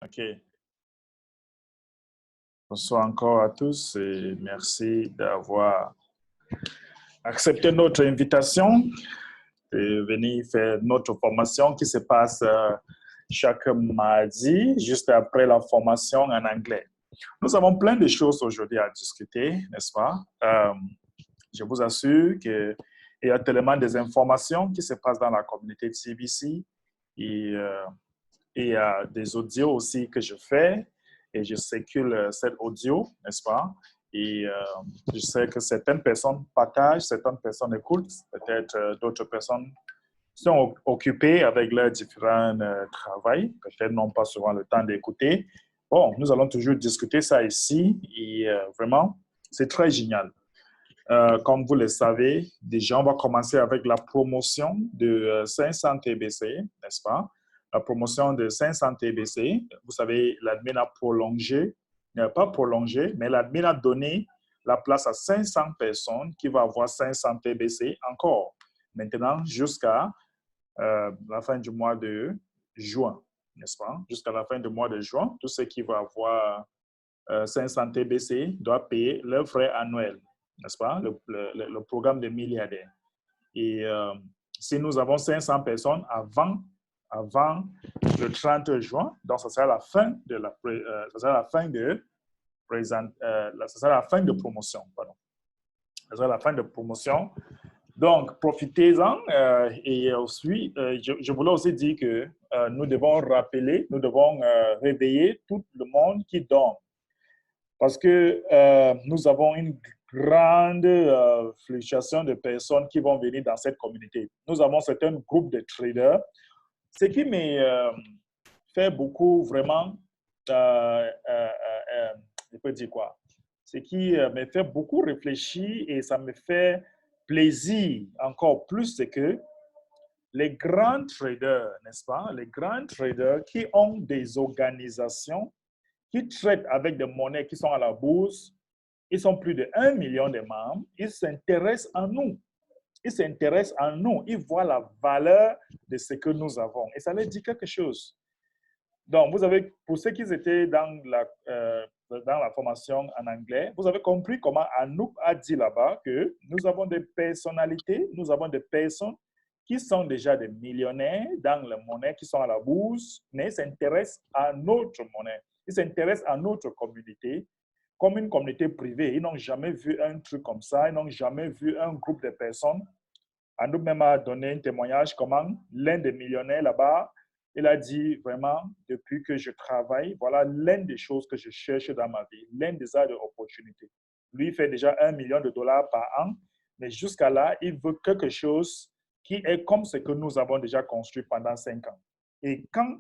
OK. Bonsoir encore à tous et merci d'avoir accepté notre invitation de venir faire notre formation qui se passe chaque mardi, juste après la formation en anglais. Nous avons plein de choses aujourd'hui à discuter, n'est-ce pas? Je vous assure qu'il y a tellement des informations qui se passent dans la communauté de CBC et il y a des audios aussi que je fais et je circule cet audio, n'est-ce pas? Et je sais que certaines personnes partagent, certaines personnes écoutent, peut-être d'autres personnes sont occupées avec leurs différents travails, peut-être n'ont pas souvent le temps d'écouter. Bon, nous allons toujours discuter ça ici et vraiment, c'est très génial. Comme vous le savez, déjà, on va commencer avec la promotion de 500 TBC, n'est-ce pas? La promotion de 500 TBC. Vous savez, l'admin a prolongé, pas prolongé, mais l'admin a donné la place à 500 personnes qui vont avoir 500 TBC encore. Maintenant, jusqu'à la fin du mois de juin, n'est-ce pas? Jusqu'à la fin du mois de juin, tous ceux qui vont avoir 500 TBC doivent payer leurs frais annuels, n'est-ce pas? Le programme de milliardaires. Et si nous avons 500 personnes avant le 30 juin, donc ça sera la fin de ça sera la fin de ça sera la fin de promotion, pardon. Ça sera la fin de promotion. Donc, profitez-en. Et aussi, je voulais aussi dire que nous devons rappeler, nous devons réveiller tout le monde qui dort. Parce que nous avons une grande fluctuation de personnes qui vont venir dans cette communauté. Nous avons certains groupes de traders. Ce qui me fait beaucoup, vraiment, je peux dire quoi? Ce qui me fait beaucoup réfléchir et ça me fait plaisir encore plus, c'est que les grands traders, n'est-ce pas? Les grands traders qui ont des organisations qui traitent avec des monnaies qui sont à la bourse, ils sont plus de 1 million de membres, ils s'intéressent à nous. Ils s'intéressent à nous, ils voient la valeur de ce que nous avons. Et ça leur dit quelque chose. Donc, vous avez, pour ceux qui étaient dans la formation en anglais, vous avez compris comment Anouk a dit là-bas que nous avons des personnalités, nous avons des personnes qui sont déjà des millionnaires dans la monnaie, qui sont à la bourse, mais s'intéressent à notre monnaie. Ils s'intéressent à notre communauté comme une communauté privée. Ils n'ont jamais vu un truc comme ça. Ils n'ont jamais vu un groupe de personnes. Anouk même a donné un témoignage comment l'un des millionnaires là-bas, il a dit vraiment, depuis que je travaille, voilà l'une des choses que je cherche dans ma vie, l'un des arts d'opportunité. Lui, il fait déjà $1 million par an, mais jusqu'à là, il veut quelque chose qui est comme ce que nous avons déjà construit pendant 5 ans. Et quand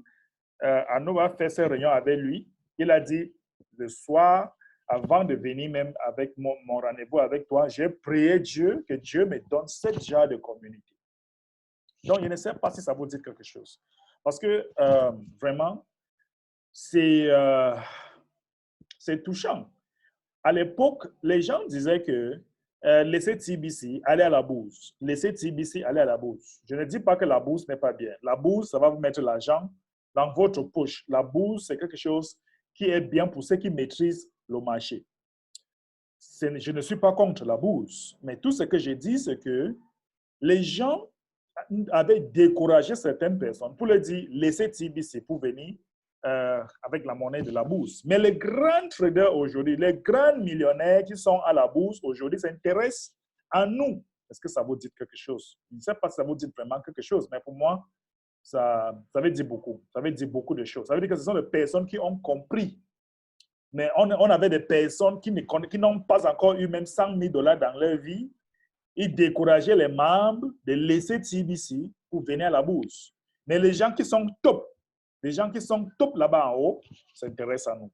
Anouk a fait ses réunions avec lui, il a dit, le soir, avant de venir même avec mon rendez-vous avec toi, j'ai prié Dieu que Dieu me donne ce genre de communauté. Donc, je ne sais pas si ça vous dit quelque chose. Parce que vraiment, c'est touchant. À l'époque, les gens disaient que laissez TBC aller à la bourse. Laissez TBC aller à la bourse. Je ne dis pas que la bourse n'est pas bien. La bourse, ça va vous mettre l'argent dans votre poche. La bourse, c'est quelque chose qui est bien pour ceux qui maîtrisent le marché. Je ne suis pas contre la bourse, mais tout ce que j'ai dit, c'est que les gens avaient découragé certaines personnes pour leur dire laissez TBC pour venir avec la monnaie de la bourse. Mais les grands traders aujourd'hui, les grands millionnaires qui sont à la bourse aujourd'hui s'intéressent à nous. Est-ce que ça vous dit quelque chose? Je ne sais pas si ça vous dit vraiment quelque chose, mais pour moi, ça veut dire beaucoup. Ça veut dire beaucoup de choses. Ça veut dire que ce sont des personnes qui ont compris. Mais on avait des personnes qui n'ont pas encore eu même $100 000 dans leur vie. Ils décourageaient les membres de laisser TBC pour venir à la bourse. Mais les gens qui sont top, là-bas en haut, s'intéressent à nous.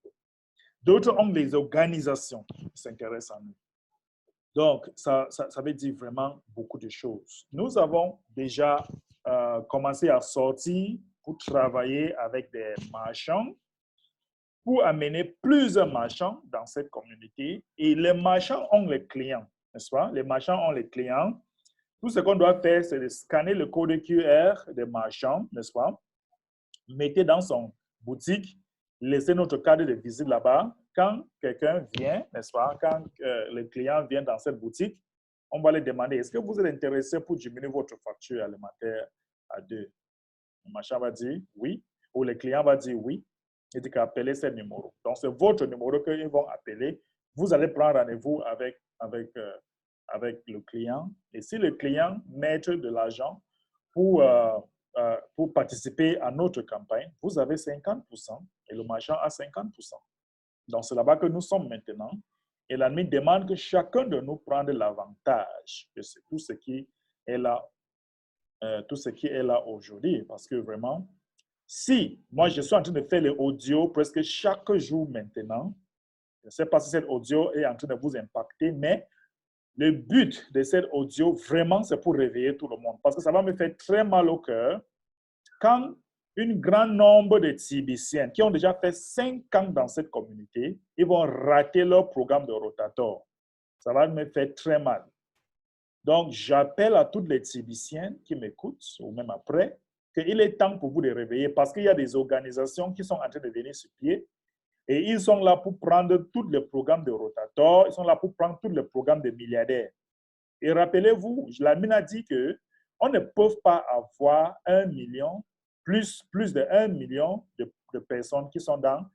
D'autres ont des organisations qui s'intéressent à nous. Donc, ça veut dire vraiment beaucoup de choses. Nous avons déjà commencé à sortir pour travailler avec des marchands, pour amener plusieurs marchands dans cette communauté. Et les marchands ont les clients, n'est-ce pas? Les marchands ont les clients. Tout ce qu'on doit faire, c'est de scanner le code QR des marchands, n'est-ce pas? Mettez dans son boutique laisser notre cadre de visite là-bas. Quand quelqu'un vient, n'est-ce pas, quand le client vient dans cette boutique, on va lui demander, est-ce que vous êtes intéressé pour diminuer votre facture alimentaire à 2? Le marchand va dire oui, ou le client va dire oui. Il dit qu'appelez ce numéro. Donc, c'est votre numéro qu'ils vont appeler. Vous allez prendre rendez-vous avec le client. Et si le client met de l'argent pour participer à notre campagne, vous avez 50% et le marchand a 50%. Donc, c'est là-bas que nous sommes maintenant. Et l'admin demande que chacun de nous prenne l'avantage de tout ce qui est là, aujourd'hui. Parce que vraiment, si moi, je suis en train de faire les audios presque chaque jour maintenant, je ne sais pas si cet audio est en train de vous impacter, mais le but de cet audio, vraiment, c'est pour réveiller tout le monde. Parce que ça va me faire très mal au cœur quand un grand nombre de TBCN qui ont déjà fait 5 ans dans cette communauté, ils vont rater leur programme de Rotator. Ça va me faire très mal. Donc, j'appelle à toutes les TBCN qui m'écoutent, ou même après, qu'il est temps pour vous de réveiller parce qu'il y a des organisations qui sont en train de venir sur pied et ils sont là pour prendre tous les programmes de Rotator, ils sont là pour prendre tous les programmes de milliardaires. Et rappelez-vous, l'admin a dit qu'on ne peut pas avoir 1 million, plus de 1 million de personnes qui sont dans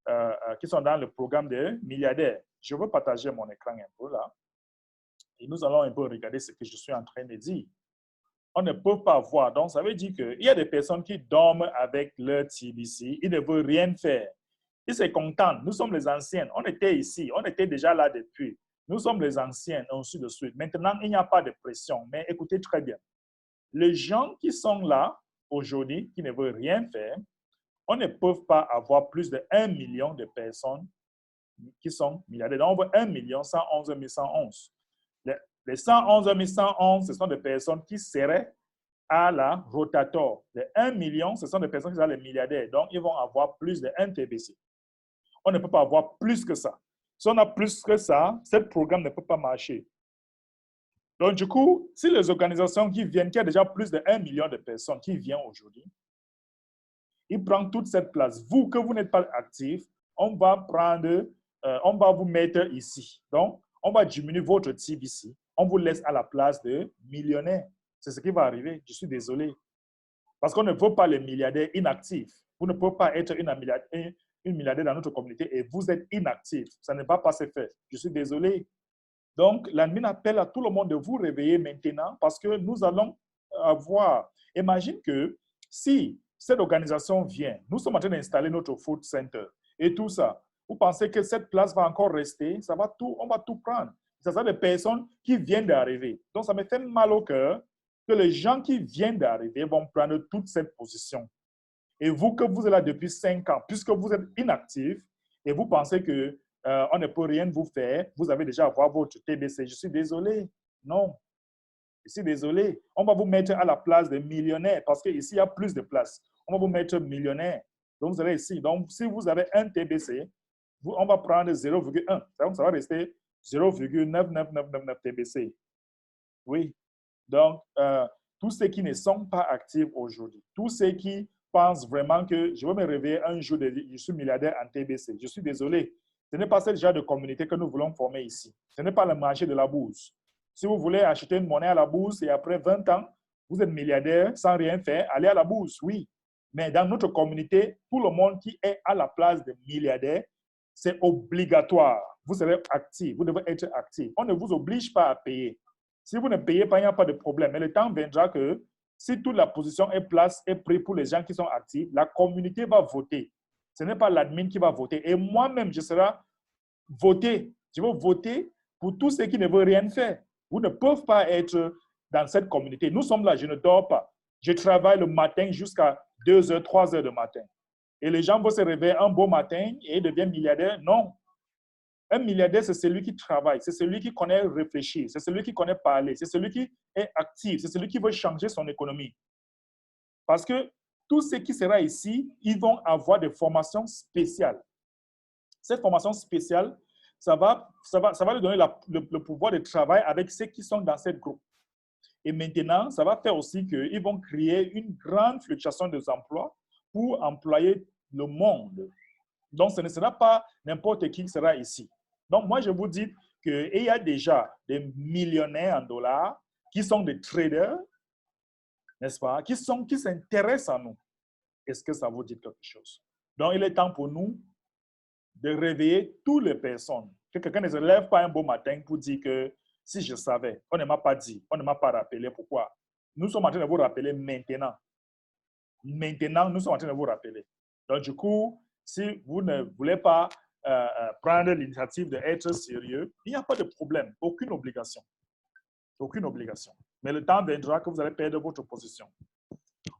le programme de milliardaires. Je veux partager mon écran un peu là. Et nous allons un peu regarder ce que je suis en train de dire. On ne peut pas voir. Donc, ça veut dire qu'il y a des personnes qui dorment avec leur TBC. Ils ne veulent rien faire. Ils se contentent. Nous sommes les anciens. On était ici. On était déjà là depuis. Nous sommes les anciens, et ainsi de suite. Maintenant, il n'y a pas de pression. Mais écoutez très bien. Les gens qui sont là aujourd'hui, qui ne veulent rien faire, on ne peut pas avoir plus de 1 million de personnes qui sont milliardaires. Donc, on veut 1 111 111. Les 111 111, ce sont des personnes qui seraient à la Rotator. Les 1 million, ce sont des personnes qui sont les milliardaires. Donc, ils vont avoir plus de 1 TBC. On ne peut pas avoir plus que ça. Si on a plus que ça, ce programme ne peut pas marcher. Donc, du coup, si les organisations qui viennent, qui a déjà plus de 1 million de personnes qui viennent aujourd'hui, ils prennent toute cette place. Vous, que vous n'êtes pas actif, on va vous mettre ici. Donc, on va diminuer votre TBC. On vous laisse à la place de millionnaires. C'est ce qui va arriver. Je suis désolé. Parce qu'on ne veut pas les milliardaires inactifs. Vous ne pouvez pas être une milliardaire dans notre communauté et vous êtes inactif. Ça ne va pas se faire. Je suis désolé. Donc, l'admin appelle à tout le monde de vous réveiller maintenant parce que nous allons avoir... Imagine que si cette organisation vient, nous sommes en train d'installer notre food center et tout ça. Vous pensez que cette place va encore rester? On va tout prendre. Ce sont des personnes qui viennent d'arriver. Donc, ça me fait mal au cœur que les gens qui viennent d'arriver vont prendre toute cette position. Et vous, que vous êtes là depuis 5 ans, puisque vous êtes inactif et vous pensez que on ne peut rien vous faire, vous avez déjà avoir votre TBC. Je suis désolé. Non. Je suis désolé. On va vous mettre à la place de millionnaires parce qu'ici, il y a plus de place. On va vous mettre millionnaire. Donc, vous allez ici. Donc, si vous avez un TBC, on va prendre 0,1. Donc, ça va rester 0,99999 TBC. Oui. Donc, tous ceux qui ne sont pas actifs aujourd'hui, tous ceux qui pensent vraiment que je vais me réveiller un jour, je suis milliardaire en TBC. Je suis désolé. Ce n'est pas ce genre de communauté que nous voulons former ici. Ce n'est pas le marché de la bourse. Si vous voulez acheter une monnaie à la bourse et après 20 ans, vous êtes milliardaire sans rien faire, allez à la bourse, oui. Mais dans notre communauté, tout le monde qui est à la place de milliardaire, c'est obligatoire. Vous serez actif, vous devez être actif. On ne vous oblige pas à payer. Si vous ne payez pas, il n'y a pas de problème. Mais le temps viendra que si toute la position est prise pour les gens qui sont actifs, la communauté va voter. Ce n'est pas l'admin qui va voter. Et moi-même, je serai voté. Je vais voter pour tous ceux qui ne veulent rien faire. Vous ne pouvez pas être dans cette communauté. Nous sommes là, je ne dors pas. Je travaille le matin jusqu'à 2 heures, 3 heures du matin. Et les gens vont se réveiller un beau matin et deviennent milliardaires. Non. Un milliardaire, c'est celui qui travaille, c'est celui qui connaît réfléchir, c'est celui qui connaît parler, c'est celui qui est actif, c'est celui qui veut changer son économie. Parce que tous ceux qui seront ici, ils vont avoir des formations spéciales. Cette formation spéciale, ça va lui donner le pouvoir de travail avec ceux qui sont dans cette groupe. Et maintenant, ça va faire aussi qu'ils vont créer une grande fluctuation des emplois pour employer le monde. Donc, ce ne sera pas n'importe qui sera ici. Donc, moi, je vous dis qu'il y a déjà des millionnaires en dollars qui sont des traders, n'est-ce pas, qui s'intéressent à nous. Est-ce que ça vous dit quelque chose? Donc, il est temps pour nous de réveiller toutes les personnes. Que quelqu'un ne se lève pas un beau matin pour dire que si je savais, on ne m'a pas dit, on ne m'a pas rappelé. Pourquoi? Nous sommes en train de vous rappeler maintenant. Maintenant, nous sommes en train de vous rappeler. Donc, du coup, si vous ne voulez pas prendre l'initiative d'être sérieux, il n'y a pas de problème, aucune obligation. Aucune obligation. Mais le temps viendra que vous allez perdre votre position.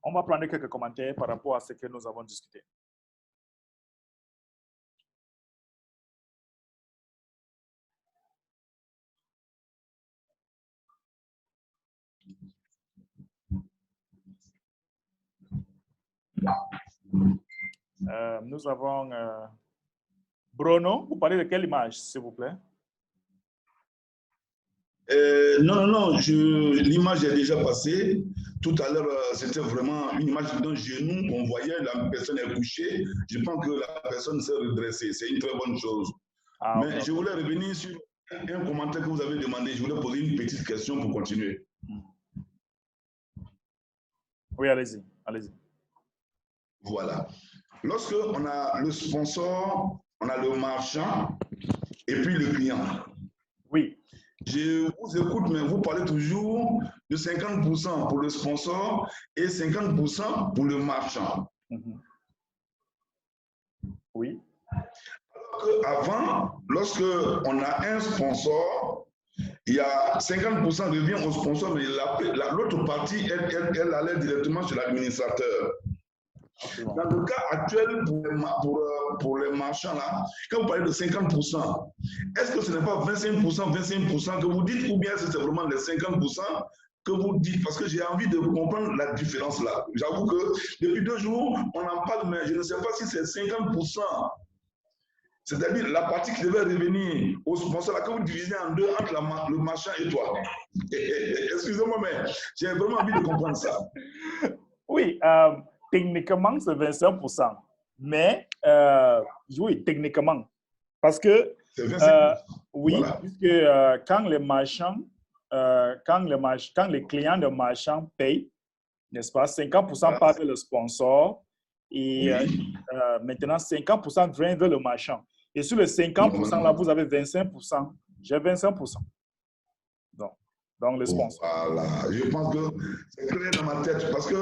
On va prendre quelques commentaires par rapport à ce que nous avons discuté. Nous avons Bruno. Vous parlez de quelle image, s'il vous plaît? Non, l'image est déjà passée. Tout à l'heure, c'était vraiment une image d'un genou qu'on voyait, la personne est couchée. Je pense que la personne s'est redressée. C'est une très bonne chose. Mais okay. Je voulais revenir sur un commentaire que vous avez demandé. Je voulais poser une petite question pour continuer. Oui, allez-y. Allez-y. Voilà. Lorsque on a le sponsor, on a le marchand et puis le client. Oui. Je vous écoute, mais vous parlez toujours de 50% pour le sponsor et 50% pour le marchand. Oui. Alors qu'avant, lorsque on a un sponsor, il y a 50% revient au sponsor, mais l'autre partie, elle allait directement sur l'administrateur. Dans le cas actuel, pour les marchands, là, quand vous parlez de 50%, est-ce que ce n'est pas 25% que vous dites, ou bien c'est vraiment les 50% que vous dites? Parce que j'ai envie de comprendre la différence là. J'avoue que depuis 2 jours, on en parle, mais je ne sais pas si c'est 50%. C'est-à-dire la partie qui devait revenir au sponsor, là, que vous divisez en deux entre le marchand et toi. Excusez-moi, mais j'ai vraiment envie de comprendre ça. Oui, techniquement, c'est 25%. Mais, oui, techniquement. Parce que, oui, voilà. Puisque quand les marchands, quand les clients de marchands payent, n'est-ce pas, 50% part vers le sponsor et oui. Maintenant 50% vient vers le marchand. Et sur les 50%, là, vous avez 25%. J'ai 25%. Donc, le sponsor. Voilà, je pense que c'est clair dans ma tête parce que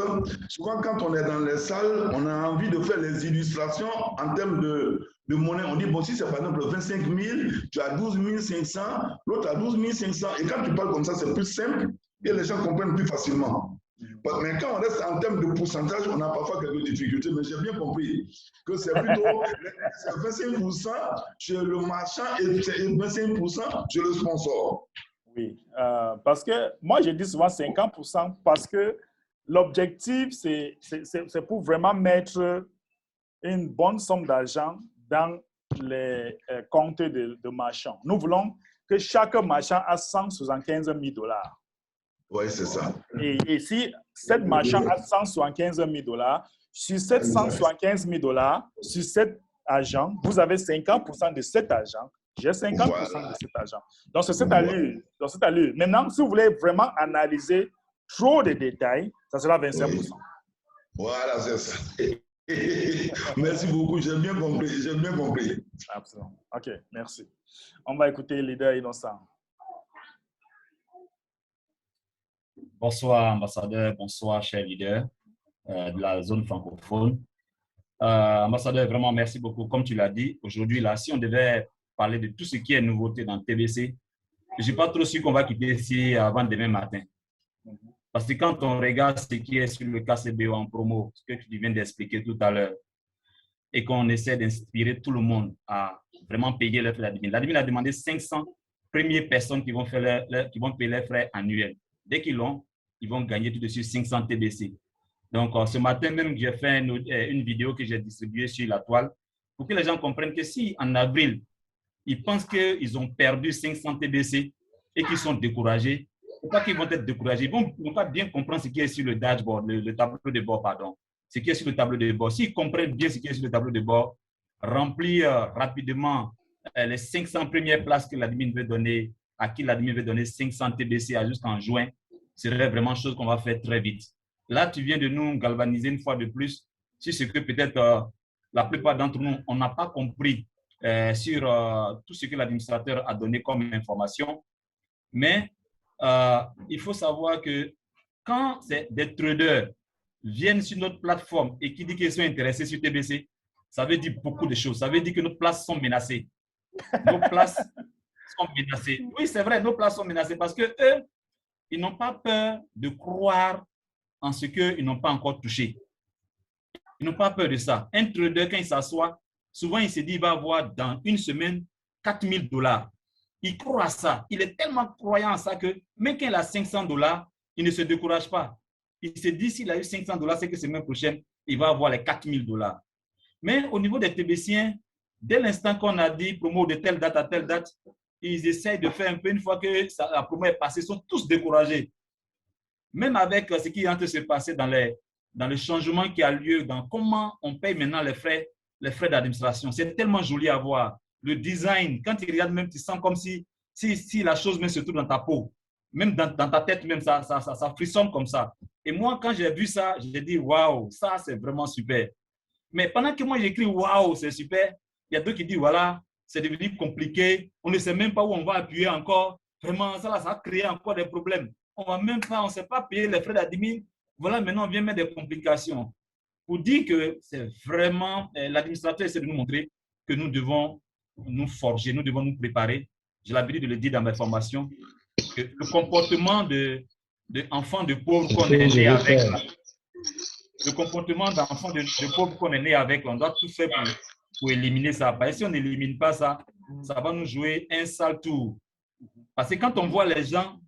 souvent quand on est dans les salles, on a envie de faire les illustrations en termes de monnaie. On dit, bon, si c'est par exemple 25 000, tu as 12 500, l'autre a 12 500. Et quand tu parles comme ça, c'est plus simple et les gens comprennent plus facilement. Mais quand on reste en termes de pourcentage, on a parfois quelques difficultés, mais j'ai bien compris que c'est plutôt 25% chez le marchand et 25% chez le sponsor. Oui, parce que moi, je dis souvent 50% parce que l'objectif, c'est pour vraiment mettre une bonne somme d'argent dans les comptes de marchands. Nous voulons que chaque marchand a 175 000 $. Oui, c'est ça. Et si cette marchand a 175 000 $, sur 775 000 $, sur cet argent, vous avez 50% de cet argent. J'ai 50% voilà. De cet argent. Donc, c'est cette allure. Donc, cette allure. Maintenant, si vous voulez vraiment analyser trop de détails, ça sera 25%. Oui. Voilà, c'est ça. Merci beaucoup. J'ai bien compris. J'ai bien compris. Absolument. OK, merci. On va écouter le leader Innocent. Bonsoir, ambassadeur. Bonsoir, cher leader de la zone francophone. Ambassadeur, vraiment, merci beaucoup. Comme tu l'as dit, aujourd'hui, là, si on devait parler de tout ce qui est nouveauté dans le TBC, je ne suis pas trop sûr qu'on va quitter ici avant demain matin. Parce que quand on regarde ce qui est sur le KCBO en promo, ce que tu viens d'expliquer tout à l'heure, et qu'on essaie d'inspirer tout le monde à vraiment payer leurs frais d'admin. L'admin a demandé 500 premières personnes qui vont payer leurs frais annuels. Dès qu'ils l'ont, ils vont gagner tout de suite 500 TBC. Donc, ce matin même, j'ai fait une vidéo que j'ai distribuée sur la toile pour que les gens comprennent que si en avril, ils pensent qu'ils ont perdu 500 TBC et qu'ils sont découragés, il ne faut pas qu'ils vont être découragés. Ils ne vont pas bien comprendre ce qui est sur le dashboard, le tableau de bord, pardon. ce qui est sur le tableau de bord. S'ils comprennent bien ce qui est sur le tableau de bord, remplir rapidement les 500 premières places que l'admin veut donner, à qui l'admin veut donner 500 TBC jusqu'en juin, serait vraiment chose qu'on va faire très vite. Là, tu viens de nous galvaniser une fois de plus sur ce que peut-être la plupart d'entre nous, on n'a pas compris sur tout ce que l'administrateur a donné comme information. Mais il faut savoir que quand des traders viennent sur notre plateforme et qui disent qu'ils sont intéressés sur TBC, ça veut dire beaucoup de choses. Ça veut dire que nos places sont menacées. Nos places sont menacées. Oui, c'est vrai, nos places sont menacées parce qu'eux, ils n'ont pas peur de croire en ce qu'ils n'ont pas encore touché. Ils n'ont pas peur de ça. Un trader, quand il s'assoit, souvent il se dit qu'il va avoir dans une semaine 4 000 $. Il croit à ça. Il est tellement croyant à ça que même quand il a 500 $, il ne se décourage pas. Il se dit s'il a eu 500 $, c'est que semaine prochaine, il va avoir les 4 000 $. Mais au niveau des TBCiens, dès l'instant qu'on a dit promo de telle date à telle date, ils essayent de faire un peu, une fois que la promo est passée, ils sont tous découragés. Même avec ce qui est en train de se passer dans le changement qui a lieu, dans comment on paye maintenant les frais d'administration. C'est tellement joli à voir. Le design, quand tu regardes même, tu sens comme si la chose même se trouve dans ta peau. Même dans ta tête, même ça frissonne comme ça. Et moi, quand j'ai vu ça, j'ai dit, waouh, ça c'est vraiment super. Mais pendant que moi j'écris waouh, c'est super, il y a d'autres qui disent voilà, c'est devenu compliqué, on ne sait même pas où on va appuyer encore. Vraiment, ça a créé encore des problèmes. On ne sait pas payer les frais d'admin. Voilà, maintenant on vient mettre des complications. Pour dire que c'est vraiment, l'administrateur essaie de nous montrer que nous devons nous forger, nous devons nous préparer. J'ai l'habitude de le dire dans mes formations, que le comportement d'enfant de pauvre qu'on est né avec, le comportement d'enfant de pauvre qu'on est né avec, on doit tout faire pour éliminer ça. Parce que si on n'élimine pas ça, ça va nous jouer un sale tour. Parce que quand on voit les gens,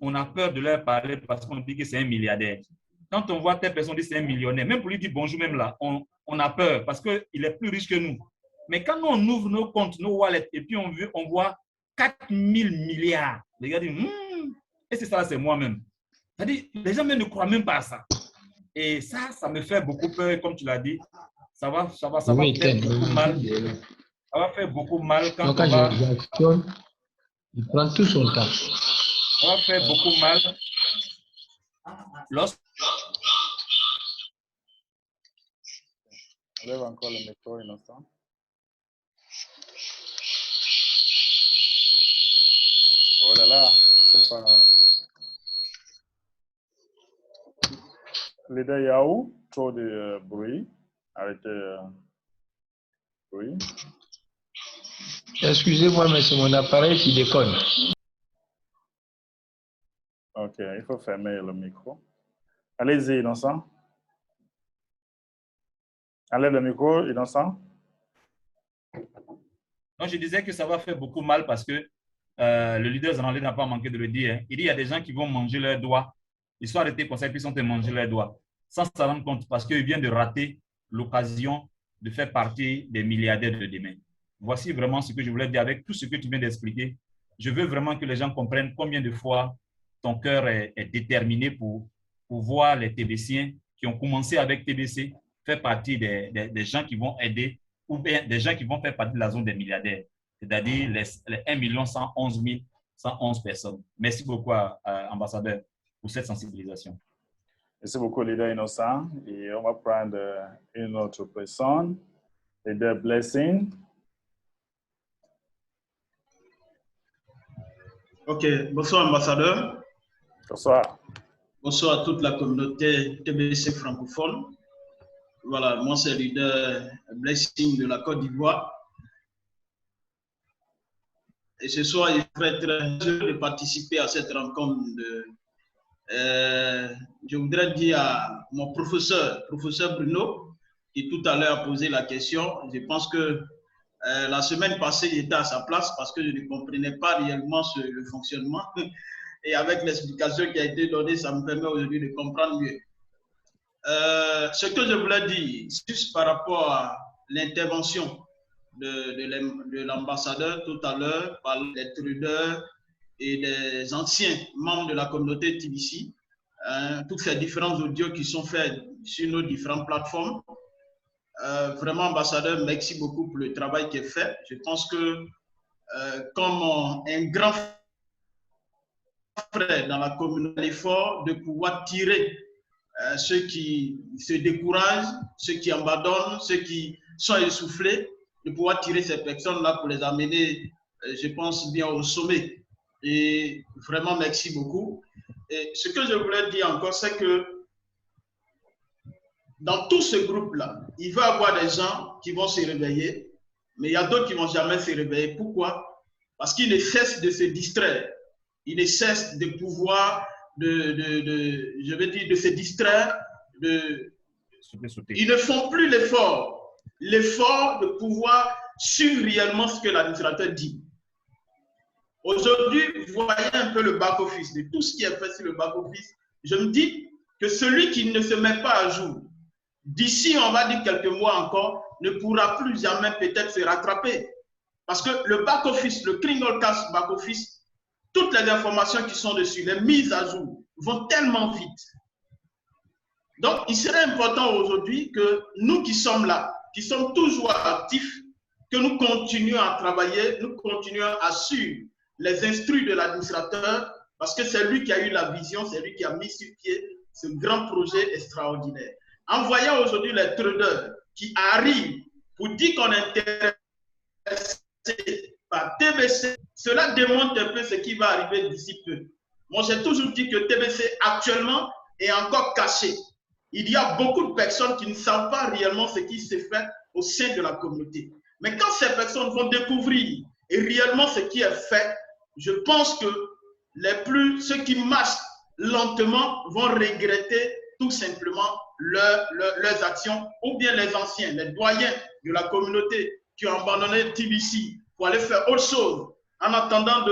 on a peur de leur parler parce qu'on dit que c'est un milliardaire. Quand on voit telle personne dire que c'est un millionnaire, même pour lui dire bonjour, même là, on a peur parce qu'il est plus riche que nous. Mais quand nous, on ouvre nos comptes, nos wallets, et puis on voit 4 000 milliards, les gars disent, et c'est ça, c'est moi-même. C'est-à-dire, les gens même ne croient même pas à ça. Et ça me fait beaucoup peur, comme tu l'as dit. Ça va faire beaucoup mal. Ça va faire beaucoup mal quand on va... Il prend tout son temps. Ça va faire beaucoup mal lorsque... Enlève encore le micro, Innocent. Oh là là, c'est pas... Leader Yahoo, trop de bruit. Arrêtez bruit. Excusez-moi, mais c'est mon appareil qui déconne. Ok, il faut fermer le micro. Allez-y, Innocent. Enlève le micro, Innocent. Donc, je disais que ça va faire beaucoup mal parce que le leader Zanandé n'a pas manqué de le dire. Il dit qu'il y a des gens qui vont manger leurs doigts. Ils sont arrêtés comme ça et puis ils sont en train de manger leurs doigts sans s'en rendre compte parce qu'ils viennent de rater l'occasion de faire partie des milliardaires de demain. Voici vraiment ce que je voulais dire avec tout ce que tu viens d'expliquer. Je veux vraiment que les gens comprennent combien de fois ton cœur est déterminé pour voir les TBCiens qui ont commencé avec TBC faire partie des gens qui vont aider ou bien des gens qui vont faire partie de la zone des milliardaires, c'est-à-dire les 1 111 111 personnes. Merci beaucoup, ambassadeur, pour cette sensibilisation. Merci beaucoup, leader Innocent. Et on va prendre une autre personne, leader Blessing. Ok, bonsoir ambassadeur. Bonsoir. Bonsoir à toute la communauté TBC francophone. Voilà, moi c'est leader Blessing de la Côte d'Ivoire. Et ce soir, je serais très heureux de participer à cette rencontre. Je voudrais dire à mon professeur Bruno, qui tout à l'heure a posé la question. Je pense que la semaine passée, il était à sa place parce que je ne comprenais pas réellement le fonctionnement. Et avec l'explication qui a été donnée, ça me permet aujourd'hui de comprendre mieux. Ce que je voulais dire, juste par rapport à l'intervention de l'ambassadeur tout à l'heure, par les traders et des anciens membres de la communauté TBC, toutes ces différents audios qui sont faits sur nos différentes plateformes. Vraiment, ambassadeur, merci beaucoup pour le travail qui est fait. Je pense que comme un grand frère dans la communauté, l'effort de pouvoir tirer ceux qui se découragent, ceux qui abandonnent, ceux qui sont essoufflés, de pouvoir tirer ces personnes-là pour les amener, je pense, bien au sommet. Et vraiment, merci beaucoup. Et ce que je voulais dire encore, c'est que dans tout ce groupe-là, il va y avoir des gens qui vont se réveiller, mais il y a d'autres qui ne vont jamais se réveiller. Pourquoi? Parce qu'ils ne cessent de se distraire. Ils ne cessent de pouvoir, je veux dire, de se distraire. Ils ne font plus l'effort de pouvoir suivre réellement ce que l'administrateur dit. Aujourd'hui, vous voyez un peu le back-office, de tout ce qui est fait sur le back-office. Je me dis que celui qui ne se met pas à jour, d'ici, on va dire quelques mois encore, ne pourra plus jamais peut-être se rattraper. Parce que le back-office, le criminal cast back-office, toutes les informations qui sont dessus, les mises à jour, vont tellement vite. Donc, il serait important aujourd'hui que nous qui sommes là, qui sommes toujours actifs, que nous continuions à travailler, nous continuions à suivre les instruits de l'administrateur, parce que c'est lui qui a eu la vision, c'est lui qui a mis sur pied ce grand projet extraordinaire. En voyant aujourd'hui les traders qui arrivent pour dire qu'on est intéressé par TBC, cela démontre un peu ce qui va arriver d'ici peu. Moi, j'ai toujours dit que TBC actuellement est encore caché. Il y a beaucoup de personnes qui ne savent pas réellement ce qui se fait au sein de la communauté. Mais quand ces personnes vont découvrir réellement ce qui est fait, je pense que ceux qui marchent lentement vont regretter tout simplement leurs actions, ou bien les anciens, les doyens de la communauté qui ont abandonné TBC pour aller faire autre chose, en attendant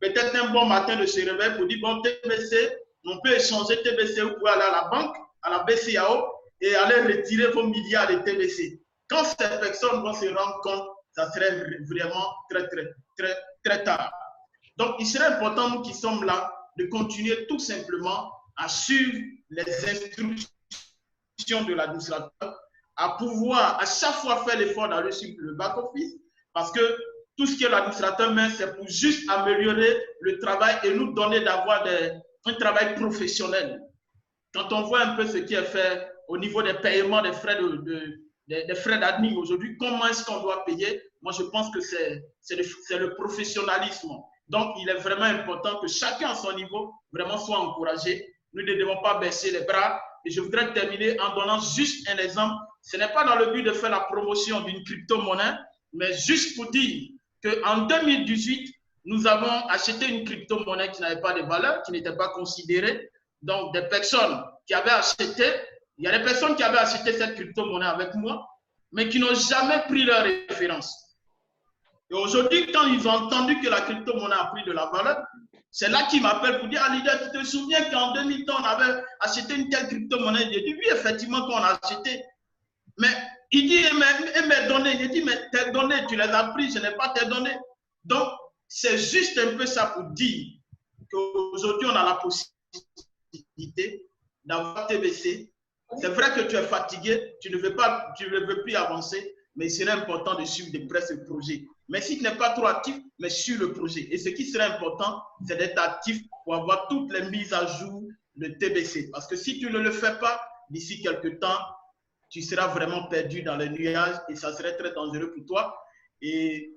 peut-être un bon matin de se réveiller pour dire, bon, TBC, on peut échanger TBC, vous pouvez aller à la banque, à la BCAO, et aller retirer vos milliards de TBC. Quand ces personnes vont se rendre compte, ça serait vraiment très tard. Donc, il serait important, nous qui sommes là, de continuer tout simplement à suivre les instructions de l'administrateur, à pouvoir à chaque fois faire l'effort d'aller sur le back-office, parce que tout ce que l'administrateur met, c'est pour juste améliorer le travail et nous donner d'avoir un travail professionnel. Quand on voit un peu ce qui est fait au niveau des paiements des frais des frais d'admin aujourd'hui, comment est-ce qu'on doit payer? Moi, je pense que c'est le professionnalisme. Donc, il est vraiment important que chacun à son niveau vraiment soit encouragé. Nous ne devons pas baisser les bras. Et je voudrais terminer en donnant juste un exemple. Ce n'est pas dans le but de faire la promotion d'une crypto-monnaie, mais juste pour dire qu'en 2018, nous avons acheté une crypto-monnaie qui n'avait pas de valeur, qui n'était pas considérée. Donc, des personnes qui avaient acheté, il y a des personnes qui avaient acheté cette crypto-monnaie avec moi, mais qui n'ont jamais pris leur référence. Et aujourd'hui, quand ils ont entendu que la crypto-monnaie a pris de la valeur, c'est là qu'ils m'appellent pour dire, ah, leader, tu te souviens qu'en 2000, on avait acheté une telle crypto-monnaie? J'ai dit, oui, effectivement, qu'on a acheté. Mais il dit, mais mes données, j'ai dit, mais tes données, tu les as prises, je n'ai pas tes données. Donc, c'est juste un peu ça pour dire qu'aujourd'hui, on a la possibilité d'avoir TBC. C'est vrai que tu es fatigué, tu ne veux plus avancer, mais il serait important de suivre de près ce projet. Mais si tu n'es pas trop actif, mais sur le projet. Et ce qui serait important, c'est d'être actif pour avoir toutes les mises à jour de TBC. Parce que si tu ne le fais pas, d'ici quelques temps, tu seras vraiment perdu dans les nuages et ça serait très dangereux pour toi et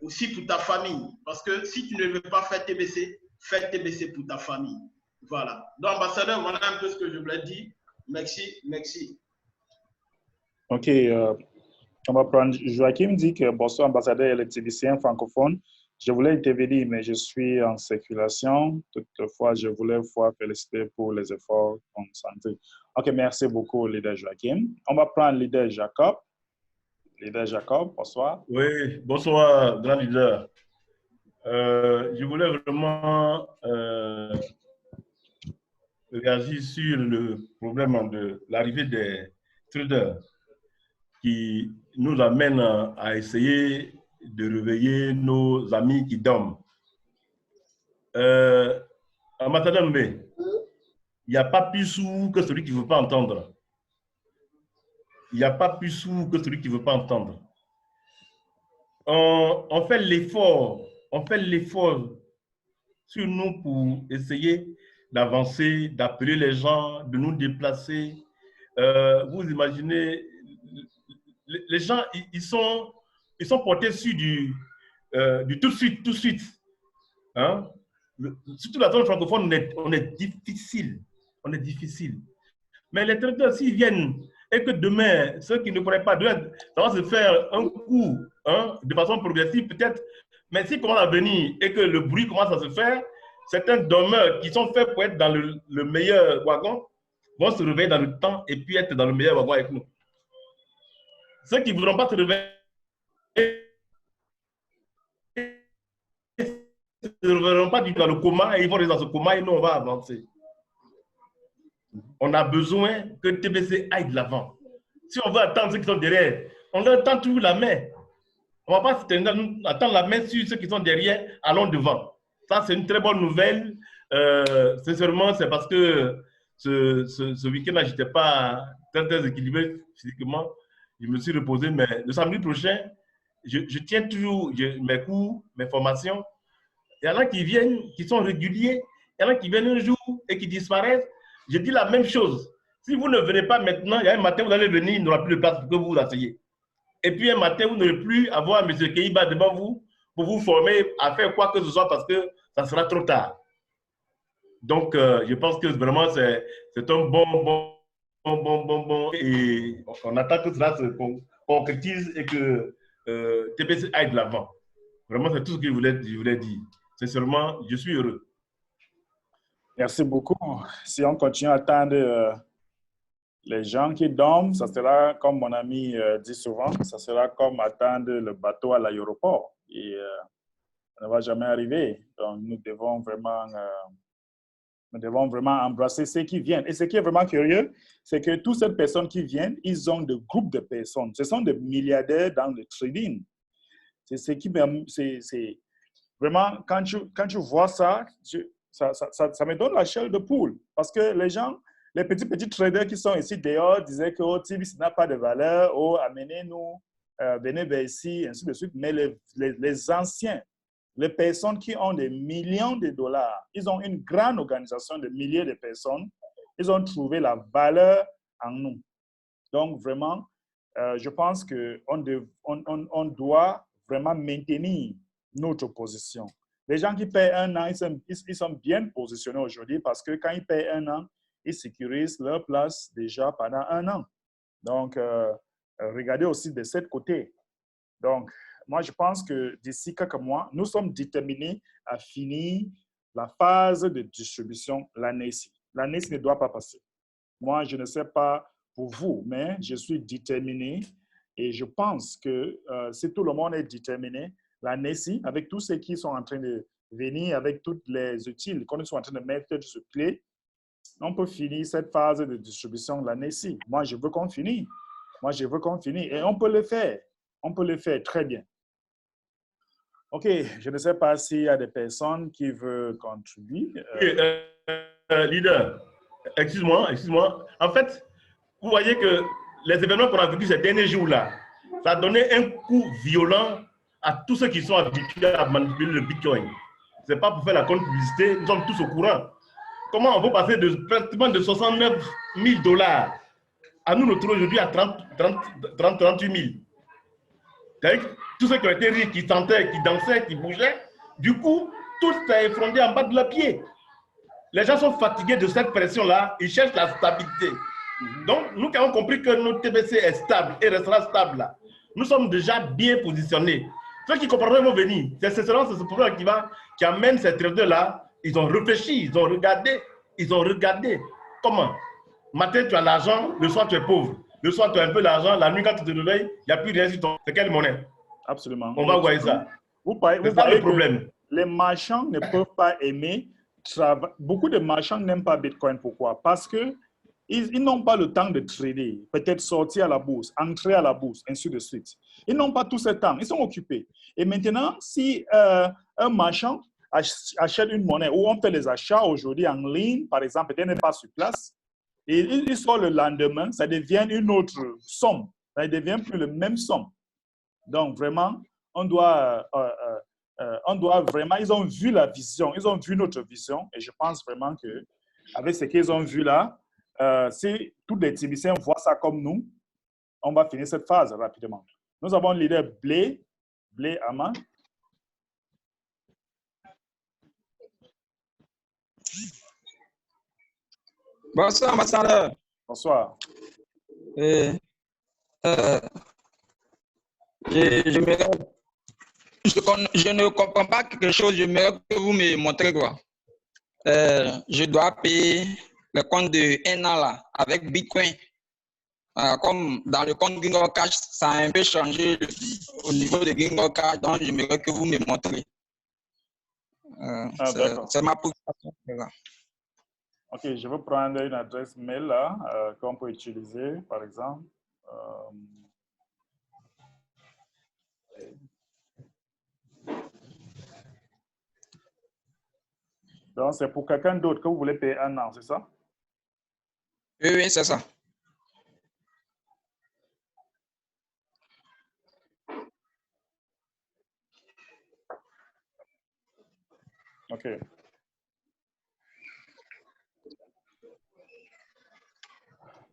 aussi pour ta famille. Parce que si tu ne veux pas faire TBC, fais TBC pour ta famille. Voilà. Donc, ambassadeur, voilà un peu ce que je voulais dire. Merci, merci. OK. On va prendre. Joachim dit que bonsoir, ambassadeur électricien francophone. Je voulais intervenir, mais je suis en circulation. Toutefois, je voulais vous féliciter pour les efforts consentis. OK, merci beaucoup, leader Joachim. On va prendre leader Jacob. Leader Jacob, bonsoir. Oui, bonsoir, grand leader. Je voulais vraiment réagir sur le problème de l'arrivée des traders qui nous amène à essayer de réveiller nos amis qui dorment. Ambassadeur Mbé, il n'y a pas plus sourd que celui qui ne veut pas entendre. Il n'y a pas plus sourd que celui qui ne veut pas entendre. On fait l'effort sur nous pour essayer d'avancer, d'appeler les gens, de nous déplacer. Vous imaginez, les gens, ils sont portés sur du tout de suite. Hein? Surtout la zone francophone, on est difficile. Mais les traiteurs, s'ils viennent et que demain, ceux qui ne pourraient pas, demain, ça va se faire un coup, hein, de façon progressive peut-être, mais s'ils commencent à venir et que le bruit commence à se faire, certains dormeurs qui sont faits pour être dans le meilleur wagon vont se réveiller dans le temps et puis être dans le meilleur wagon avec nous. Ceux qui ne voudront pas se réveiller ne se réveilleront pas du tout dans le coma et ils vont rester dans ce coma et nous, on va avancer. On a besoin que TBC aille de l'avant. Si on veut attendre ceux qui sont derrière, on leur tend toujours la main. On ne va pas attendre la main sur ceux qui sont derrière, allons devant. Ça, c'est une très bonne nouvelle. Sincèrement, c'est parce que ce week-end-là, je n'étais pas très équilibré physiquement. Je me suis reposé, mais le samedi prochain, je tiens toujours mes cours, mes formations. Il y en a qui viennent, qui sont réguliers. Il y en a qui viennent un jour et qui disparaissent. Je dis la même chose. Si vous ne venez pas maintenant, il y a un matin, vous allez venir, il n'y aura plus de place pour que vous vous asseyez. Et puis un matin, vous n'aurez plus à voir M. Keiba devant vous pour vous former à faire quoi que ce soit parce que ça sera trop tard. Donc, je pense que vraiment, c'est un bon. Et on attend que cela se concrétise et que TBC aille de l'avant. Vraiment, c'est tout ce que je voulais dire. Sincèrement, je suis heureux. Merci beaucoup. Si on continue à attendre les gens qui dorment, ça sera, comme mon ami dit souvent, ça sera comme attendre le bateau à l'aéroport. Et ça ne va jamais arriver. Donc, nous devons vraiment embrasser ceux qui viennent. Et ce qui est vraiment curieux, c'est que toutes ces personnes qui viennent, ils ont des groupes de personnes. Ce sont des milliardaires dans le trading. C'est ce qui c'est vraiment, quand tu vois ça, ça me donne la chair de poule. Parce que les gens, les petits traders qui sont ici dehors disaient que TBC n'a pas de valeur, amenez-nous, venez vers ici, ainsi de suite. Mais les anciens, les personnes qui ont des millions de dollars, ils ont une grande organisation de milliers de personnes, ils ont trouvé la valeur en nous. Donc, vraiment, je pense qu'on doit vraiment maintenir notre position. Les gens qui paient un an, ils sont bien positionnés aujourd'hui parce que quand ils paient un an, ils sécurisent leur place déjà pendant un an. Donc, regardez aussi de ce côté. Donc, moi, je pense que d'ici quelques mois, nous sommes déterminés à finir la phase de distribution l'année-ci. L'année-ci ne doit pas passer. Moi, je ne sais pas pour vous, mais je suis déterminé et je pense que si tout le monde est déterminé, l'année-ci, avec tous ceux qui sont en train de venir, avec toutes les outils qu'on est en train de mettre sur pied, on peut finir cette phase de distribution l'année-ci. Moi, je veux qu'on finisse. Et on peut le faire. On peut le faire très bien. OK, je ne sais pas s'il y a des personnes qui veulent contribuer. Leader, excuse-moi. En fait, vous voyez que les événements qu'on a vécus ces derniers jours-là, ça a donné un coup violent à tous ceux qui sont habitués à manipuler le Bitcoin. Ce n'est pas pour faire la compte-publicité, nous sommes tous au courant. Comment on peut passer pratiquement de 69 000 $ à nous retrouver aujourd'hui à 38 000. Tous ceux qui ont été riches, qui chantaient, qui dansaient, qui bougeaient, du coup, tout s'est effondré en bas de leurs pieds. Les gens sont fatigués de cette pression-là, ils cherchent la stabilité. Donc, nous qui avons compris que notre TBC est stable et restera stable là, nous sommes déjà bien positionnés. Ceux qui comprendront vont venir. C'est ce problème qui amène ces traders-là. Ils ont réfléchi, ils ont regardé. Comment? Matin, tu as l'argent, le soir, tu es pauvre. Le soir, tu as un peu d'argent, la nuit, quand tu te réveilles, il n'y a plus rien sur ton... C'est quelle monnaie? Absolument. On va voir ça. C'est ça le problème. Les marchands ne peuvent pas aimer travailler. Beaucoup de marchands n'aiment pas Bitcoin. Pourquoi? Parce que ils n'ont pas le temps de trader, peut-être sortir à la bourse, entrer à la bourse, ainsi de suite. Ils n'ont pas tout ce temps, ils sont occupés. Et maintenant, si un marchand achète une monnaie ou on fait les achats aujourd'hui en ligne, par exemple, et n'est pas sur place, et il sort le lendemain, ça devient une autre somme. Ça ne devient plus la même somme. Donc, vraiment, on doit vraiment, ils ont vu la vision, ils ont vu notre vision, et je pense vraiment qu'avec ce qu'ils ont vu là, si tous les Tibétains voient ça comme nous, on va finir cette phase rapidement. Nous avons le leader Blé Ama. Bonsoir, ambassadeur. Bonsoir. Euh, je ne comprends pas quelque chose. J'aimerais que vous me montrez quoi. Je dois payer le compte de 1 an là, avec Bitcoin. Comme dans le compte Gringo Cash, ça a un peu changé au niveau de Gringo Cash, donc j'aimerais que vous me montrez. C'est ma position. Ok, je vais prendre une adresse mail là qu'on peut utiliser, par exemple. Donc, c'est pour quelqu'un d'autre que vous voulez payer 1 an, c'est ça? Oui, c'est ça. Ok.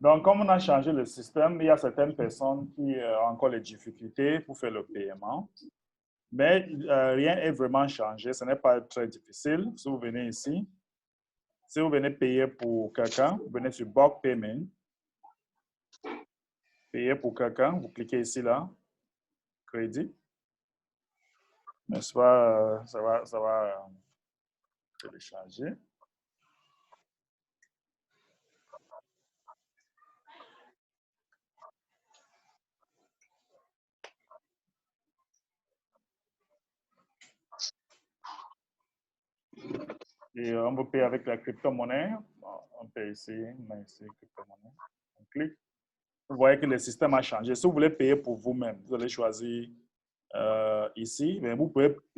Donc, comme on a changé le système, il y a certaines personnes qui ont encore les difficultés pour faire le paiement. Mais rien n'est vraiment changé. Ce n'est pas très difficile. Si vous venez ici, si vous venez payer pour quelqu'un, vous venez sur Bulk Payment. Payer pour quelqu'un, vous cliquez ici là, crédit. N'est-ce pas? Ça va télécharger. Et on peut payer avec la crypto-monnaie. On paye ici, mais ici, crypto-monnaie. On clique. Vous voyez que le système a changé. Si vous voulez payer pour vous-même, vous allez choisir ici. Mais vous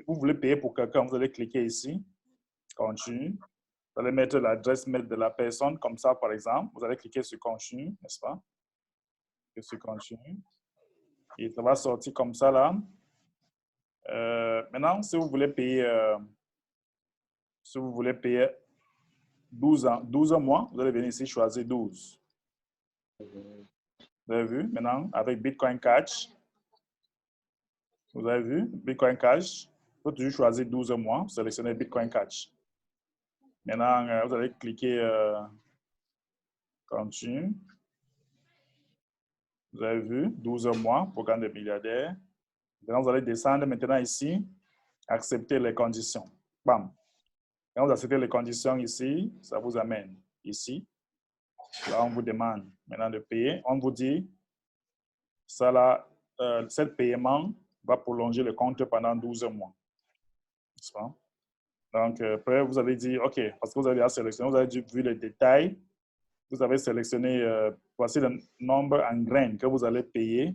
voulez payer pour quelqu'un, vous allez cliquer ici. Continue. Vous allez mettre l'adresse mail de la personne, comme ça, par exemple. Vous allez cliquer sur continue, n'est-ce pas? Sur continue. Et ça va sortir comme ça, là. Maintenant, si vous voulez payer 12 mois, vous allez venir ici choisir 12. Vous avez vu? Maintenant, avec Bitcoin Cash, vous avez vu? Bitcoin Cash, il faut toujours choisir 12 mois, vous sélectionnez Bitcoin Cash. Maintenant, vous allez cliquer Continue. Vous avez vu? 12 mois, programme des milliardaires. Maintenant, vous allez descendre maintenant ici, accepter les conditions. Bam! Quand vous acceptez les conditions ici, ça vous amène ici. Là, on vous demande maintenant de payer. On vous dit, ça là, ce paiement va prolonger le compte pendant 12 mois. N'est-ce pas? Donc, après, vous avez dit, OK, parce que vous avez déjà sélectionné, vous avez vu les détails. Vous avez sélectionné, voici le nombre en graines que vous allez payer.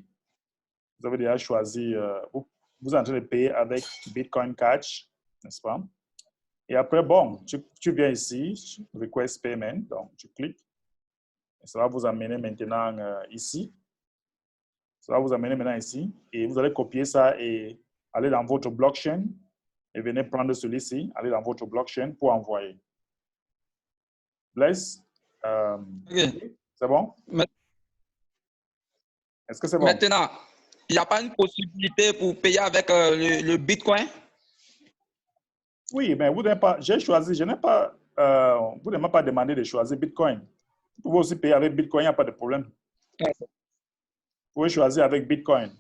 Vous avez déjà choisi, vous êtes en train de payer avec Bitcoin Cash, n'est-ce pas? Et après, bon, tu viens ici, Request Payment, donc tu cliques. Et ça va vous amener maintenant ici. Ça va vous amener maintenant ici. Et vous allez copier ça et aller dans votre blockchain. Et venez prendre celui-ci, aller dans votre blockchain pour envoyer. Blaise, Okay. c'est bon? Est-ce que c'est bon? Maintenant, il n'y a pas une possibilité pour payer avec le Bitcoin? Oui, mais vous n'avez pas, j'ai choisi, je n'ai pas, vous ne m'avez pas demandé de choisir Bitcoin. Vous pouvez aussi payer avec Bitcoin, il n'y a pas de problème. Vous pouvez choisir avec Bitcoin.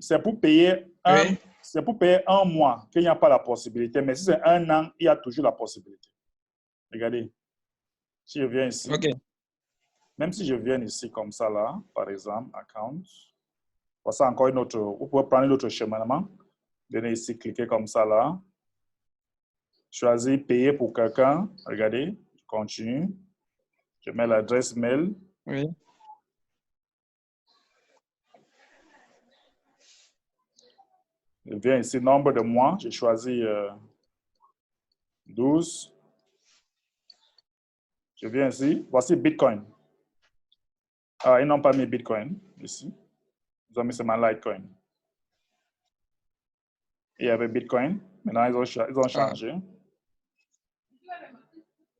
C'est pour payer un mois qu'il n'y a pas la possibilité, mais si c'est 1 an, il y a toujours la possibilité. Regardez, si je viens ici, Okay. même si je viens ici comme ça là, par exemple, account, voici encore une autre, vous pouvez prendre l'autre cheminement, venez ici, cliquer comme ça là, choisir payer pour quelqu'un, regardez, je continue, je mets l'adresse mail. Oui. Je viens ici, nombre de mois, j'ai choisi 12. Je viens ici. Voici Bitcoin. Ah, ils n'ont pas mis Bitcoin ici. Ils ont mis seulement Litecoin. Il y avait Bitcoin. Maintenant, ils ont changé.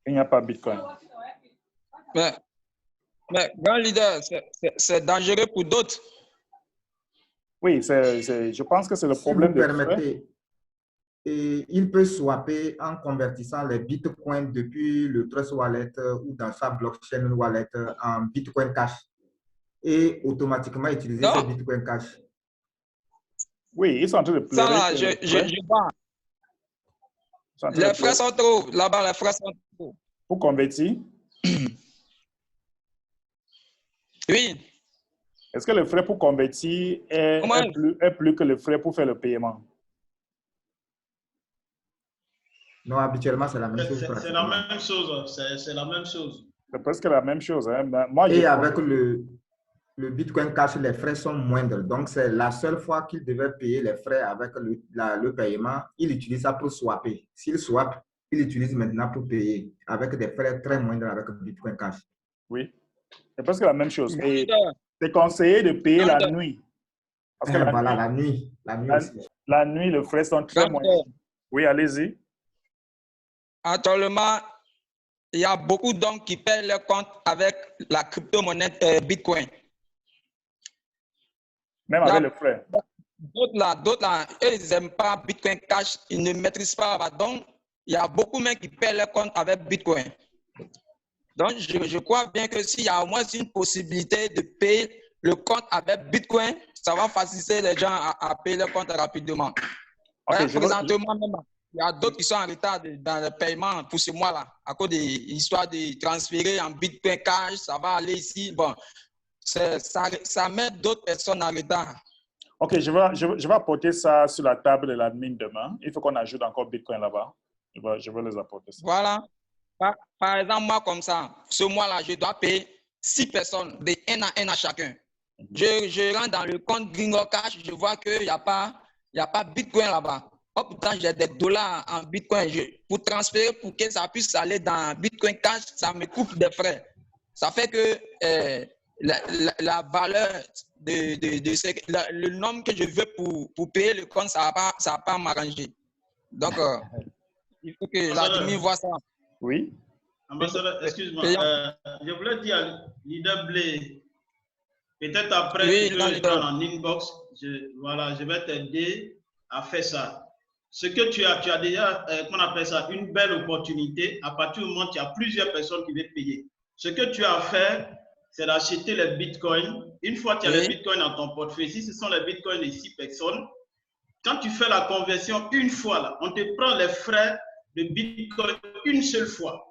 Il n'y a pas Bitcoin. Mais grand leader, c'est dangereux pour d'autres. Oui, je pense que c'est le problème de frais. Et il peut swapper en convertissant les bitcoins depuis le Trust Wallet ou dans sa blockchain wallet en Bitcoin Cash et automatiquement utiliser ces Bitcoin Cash. Oui, ils sont en train de pleurer. Ça là, je vois. Les frais sont trop. Là-bas, les frais sont trop. Pour convertir? Oui. Est-ce que le frais pour convertir est plus que le frais pour faire le paiement? Non, habituellement, c'est la même chose. C'est la même chose. C'est la même chose. C'est presque la même chose. Hein? Moi, et avec le Bitcoin Cash, les frais sont moindres. Donc, c'est la seule fois qu'il devait payer les frais avec le paiement. Il utilise ça pour swapper. S'il swap, il utilise maintenant pour payer avec des frais très moindres avec le Bitcoin Cash. Oui, c'est presque la même chose. Et c'est conseillé de payer la nuit. Parce que la nuit. La nuit, les frais sont très moindres. Oui, allez-y. Actuellement, il y a beaucoup d'hommes qui paient leur compte avec la crypto-monnaie Bitcoin. Même avec les frais. D'autres là, eux, ils n'aiment pas Bitcoin Cash, ils ne maîtrisent pas. Donc, il y a beaucoup même qui paient leur compte avec Bitcoin. Donc, je crois bien que s'il y a au moins une possibilité de payer le compte avec Bitcoin, ça va faciliter les gens à payer leur compte rapidement. Okay, présentement, même, il y a d'autres qui sont en retard dans le paiement pour ce mois-là, à cause de l'histoire de transférer en Bitcoin Cash, ça va aller ici. Bon, ça met d'autres personnes en retard. OK, je vais apporter ça sur la table de l'admin demain. Il faut qu'on ajoute encore Bitcoin là-bas. Je vais les apporter ça. Voilà. Par exemple, moi, comme ça, ce mois-là, je dois payer 6 personnes de 1 à 1 à chacun. Je rentre dans le compte Gringo Cash, je vois qu'il n'y a pas Bitcoin là-bas. Oh, pourtant, j'ai des dollars en Bitcoin. Pour transférer, pour que ça puisse aller dans Bitcoin Cash, ça me coupe des frais. Ça fait que la valeur le nombre que je veux pour payer le compte, ça va pas m'arranger. Donc, il faut que l'admin voit ça. Oui. Ambassadeur, excuse-moi. Je voulais dire à Leader Blé, peut-être après, tu peux prendre en inbox. Je vais t'aider à faire ça. Ce que tu as déjà, qu'on appelle ça, une belle opportunité. À partir du moment où il y a plusieurs personnes qui veulent payer. Ce que tu as à faire, c'est d'acheter les bitcoins. Une fois que tu as les bitcoins dans ton portefeuille, si ce sont les bitcoins de 6 personnes, quand tu fais la conversion une fois, là, on te prend les frais de bitcoin une seule fois.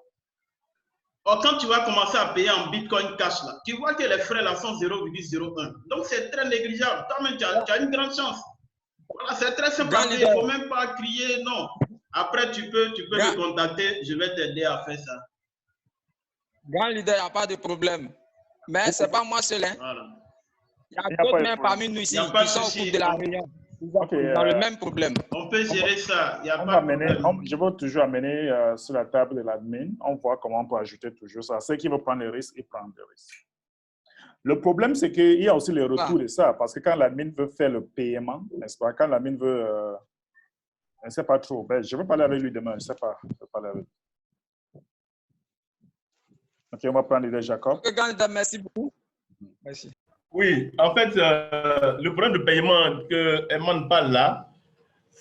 Or, quand tu vas commencer à payer en bitcoin cash, là, tu vois que les frais là sont 0,01. Donc, c'est très négligeable. Toi-même, tu as une grande chance. Voilà, c'est très simple. Il ne faut même pas crier, non. Après, tu peux me contacter, je vais t'aider à faire ça. Grand leader, il n'y a pas de problème. Mais ce n'est pas moi seul. Hein. Voilà. Il y a d'autres même parmi nous ici qui sont au cours de la réunion. Dans le même problème. On peut gérer ça. Je veux toujours amener sur la table de l'admin. On voit comment on peut ajouter toujours ça. Ceux qui veulent prendre les risques, ils prennent des risques. Le problème, c'est qu'il y a aussi le retour de ça. Parce que quand l'admin veut faire le paiement, n'est-ce pas? Quand l'admin veut... je ne sais pas trop. Ben, je vais parler avec lui demain. Je ne sais pas. Je vais parler avec lui. OK, on va prendre l'idée Jacob. Merci beaucoup. Merci. Oui, en fait, le problème de paiement qu'Eman parle là,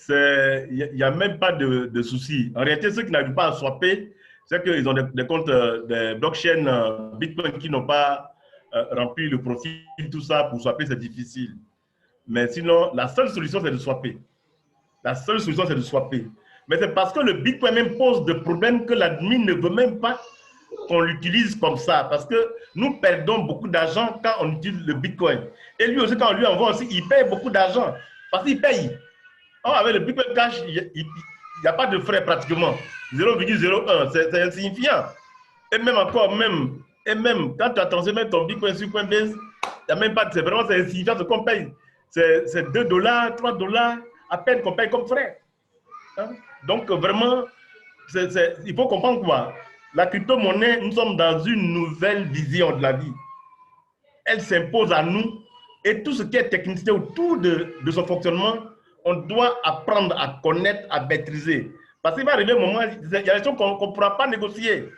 il n'y a même pas de souci. En réalité, ceux qui n'arrivent pas à swapper, c'est qu'ils ont des comptes de blockchain Bitcoin qui n'ont pas rempli le profil, tout ça, pour swapper, c'est difficile. Mais sinon, la seule solution, c'est de swapper. La seule solution, c'est de swapper. Mais c'est parce que le Bitcoin même pose des problèmes que l'admin ne veut même pas qu'on l'utilise comme ça, parce que nous perdons beaucoup d'argent quand on utilise le Bitcoin. Et lui aussi, quand on lui envoie aussi, il paye beaucoup d'argent, parce qu'il paye. Or, avec le Bitcoin Cash, il n'y a pas de frais pratiquement. 0,01, c'est insignifiant. Et même encore, même quand tu as transféré ton Bitcoin sur Coinbase, il n'y a même pas de... C'est vraiment insignifiant ce qu'on paye. C'est $2, $3, à peine qu'on paye comme frais. Hein? Donc, vraiment... il faut comprendre quoi. La crypto-monnaie, nous sommes dans une nouvelle vision de la vie. Elle s'impose à nous et tout ce qui est technicité autour de son fonctionnement, on doit apprendre à connaître, à maîtriser. Parce qu'il va arriver un moment, il y a des choses qu'on ne pourra pas négocier.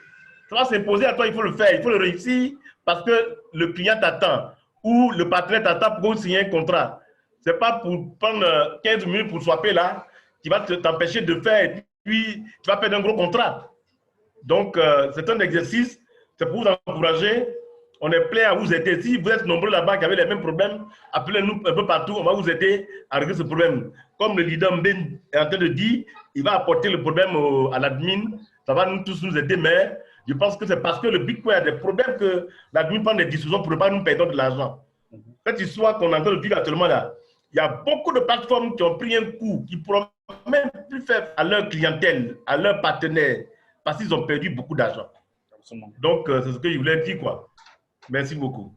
Ça va s'imposer à toi, il faut le faire, il faut le réussir parce que le client t'attend ou le partenaire t'attend pour signer un contrat. Ce n'est pas pour prendre 15 minutes pour swapper là qui va t'empêcher de faire et puis tu vas perdre un gros contrat. Donc, c'est un exercice, c'est pour vous encourager. On est prêt à vous aider. Si vous êtes nombreux là-bas qui avez les mêmes problèmes, appelez-nous un peu partout, on va vous aider à régler ce problème. Comme le leader Mben est en train de dire, il va apporter le problème à l'admin, ça va nous tous nous aider, mais je pense que c'est parce que le Bitcoin a des problèmes que l'admin prend des décisions pour ne pas nous perdre de l'argent. Cette histoire qu'on est en train de vivre actuellement là, il y a beaucoup de plateformes qui ont pris un coup, qui ne pourront même plus faire à leur clientèle, à leurs partenaires, parce qu'ils ont perdu beaucoup d'argent. Donc, c'est ce que je voulais dire, quoi. Merci beaucoup.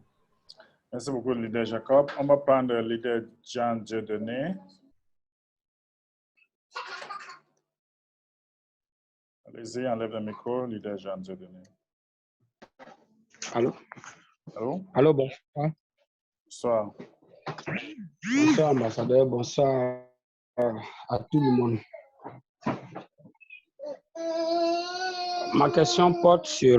Merci beaucoup, leader Jacob. On va prendre le leader Jean Dieudonné. Allez-y, enlève le micro, leader Jean Dieudonné. Allô? Allô? Allô, bonsoir. Bonsoir. Bonsoir, ambassadeur. Bonsoir à tout le monde. Ma question porte sur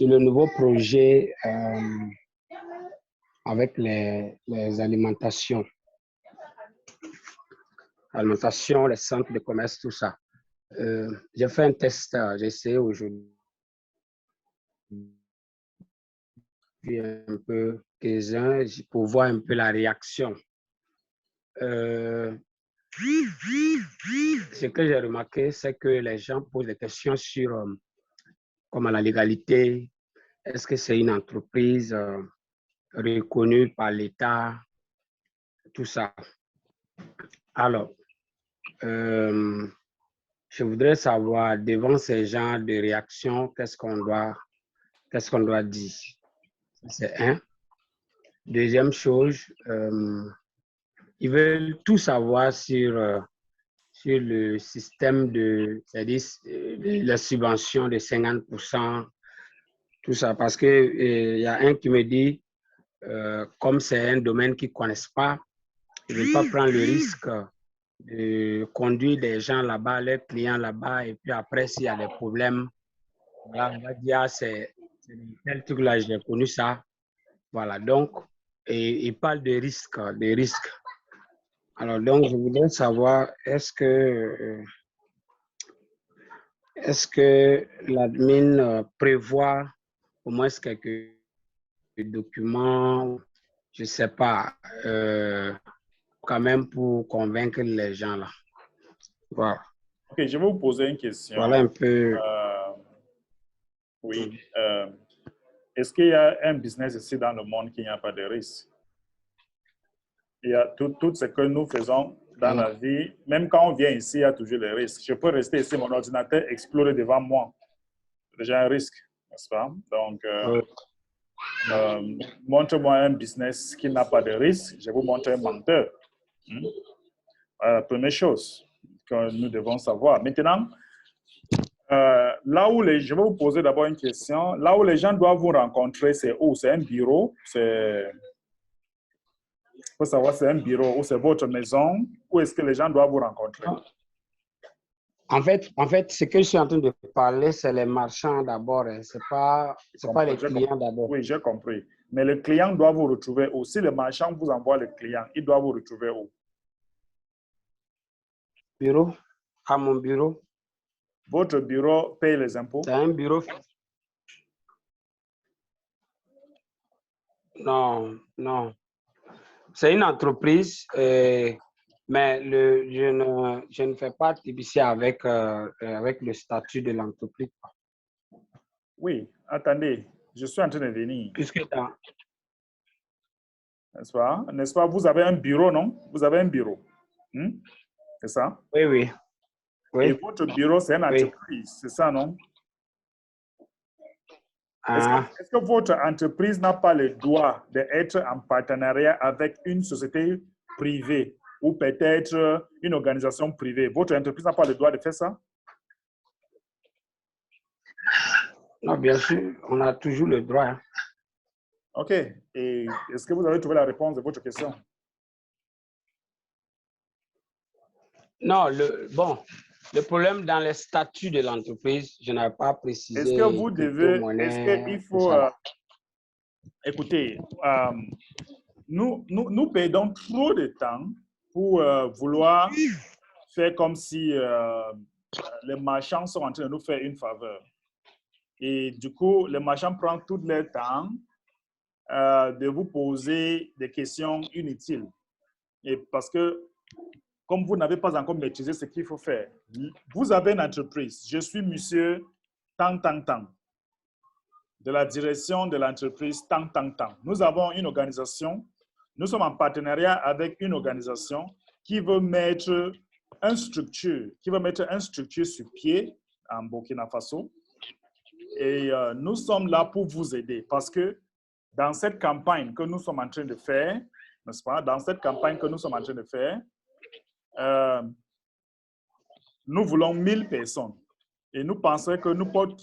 le nouveau projet avec les alimentations. Alimentation, les centres de commerce, tout ça. J'ai fait un test, j'ai essayé aujourd'hui un peu pour voir un peu la réaction. Ce que j'ai remarqué, c'est que les gens posent des questions sur comme la légalité. Est-ce que c'est une entreprise reconnue par l'État? Tout ça. Alors, je voudrais savoir, devant ces genres de réactions, qu'est-ce qu'on doit dire? C'est un. Deuxième chose, ils veulent tout savoir sur le système c'est-à-dire la subvention de 50%, tout ça, parce qu'il y a un qui me dit, comme c'est un domaine qu'ils ne connaissent pas, ils ne veulent pas prendre le risque de conduire des gens là-bas, leurs clients là-bas, et puis après, s'il y a des problèmes, voilà, on va dire, c'est tel truc là, j'ai connu ça. Voilà, donc, et il parle de risques, Alors, donc, je voudrais savoir, est-ce que l'admin prévoit au moins quelques documents, je ne sais pas, quand même pour convaincre les gens là. Voilà. Ok, je vais vous poser une question. Voilà un peu. Oui. Est-ce qu'il y a un business ici dans le monde qui n'y a pas de risque? Il y a tout ce que nous faisons dans la vie, même quand on vient ici, il y a toujours des risques. Je peux rester ici, mon ordinateur exploser devant moi. C'est déjà un risque, n'est-ce pas? Donc, montre-moi un business qui n'a pas de risque, je vais vous montrer un menteur. La première chose que nous devons savoir. Maintenant, là où je vais vous poser d'abord une question. Là où les gens doivent vous rencontrer, c'est où? C'est un bureau? Il faut savoir c'est un bureau ou c'est votre maison? Où est-ce que les gens doivent vous rencontrer? En fait, ce que je suis en train de parler, c'est les marchands d'abord. Ce n'est pas les clients d'abord. Oui, j'ai compris. Mais le client doit vous retrouver où? Si le marchand vous envoie le client, il doit vous retrouver où? Bureau? À mon bureau. Votre bureau paye les impôts? C'est un bureau. Non. C'est une entreprise, mais je ne fais pas TBC avec le statut de l'entreprise. Oui, attendez, je suis en train de venir. Puisque dans... N'est-ce pas? Vous avez un bureau, non? Vous avez un bureau. C'est ça? Oui. Et votre bureau, c'est une entreprise, c'est ça, non? Est-ce que votre entreprise n'a pas le droit d'être en partenariat avec une société privée ou peut-être une organisation privée. Votre entreprise n'a pas le droit de faire ça? Non, bien sûr, on a toujours le droit. Hein. OK. Et est-ce que vous avez trouvé la réponse de votre question? Non, le problème dans les statuts de l'entreprise, je n'avais pas précisé. Est-ce que vous devez, est-ce qu'il faut, écoutez, nous perdons trop de temps pour vouloir faire comme si les marchands sont en train de nous faire une faveur. Et du coup, les marchands prennent tout leur temps de vous poser des questions inutiles. Et parce que, comme vous n'avez pas encore maîtrisé ce qu'il faut faire, vous avez une entreprise. Je suis monsieur tant, de la direction de l'entreprise tant. Nous avons une organisation, nous sommes en partenariat avec une organisation qui veut mettre une structure sur pied en Burkina Faso. Et nous sommes là pour vous aider parce que dans cette campagne que nous sommes en train de faire, n'est-ce pas? Dans cette campagne que nous sommes en train de faire, nous voulons 1000 personnes. Et nous pensons que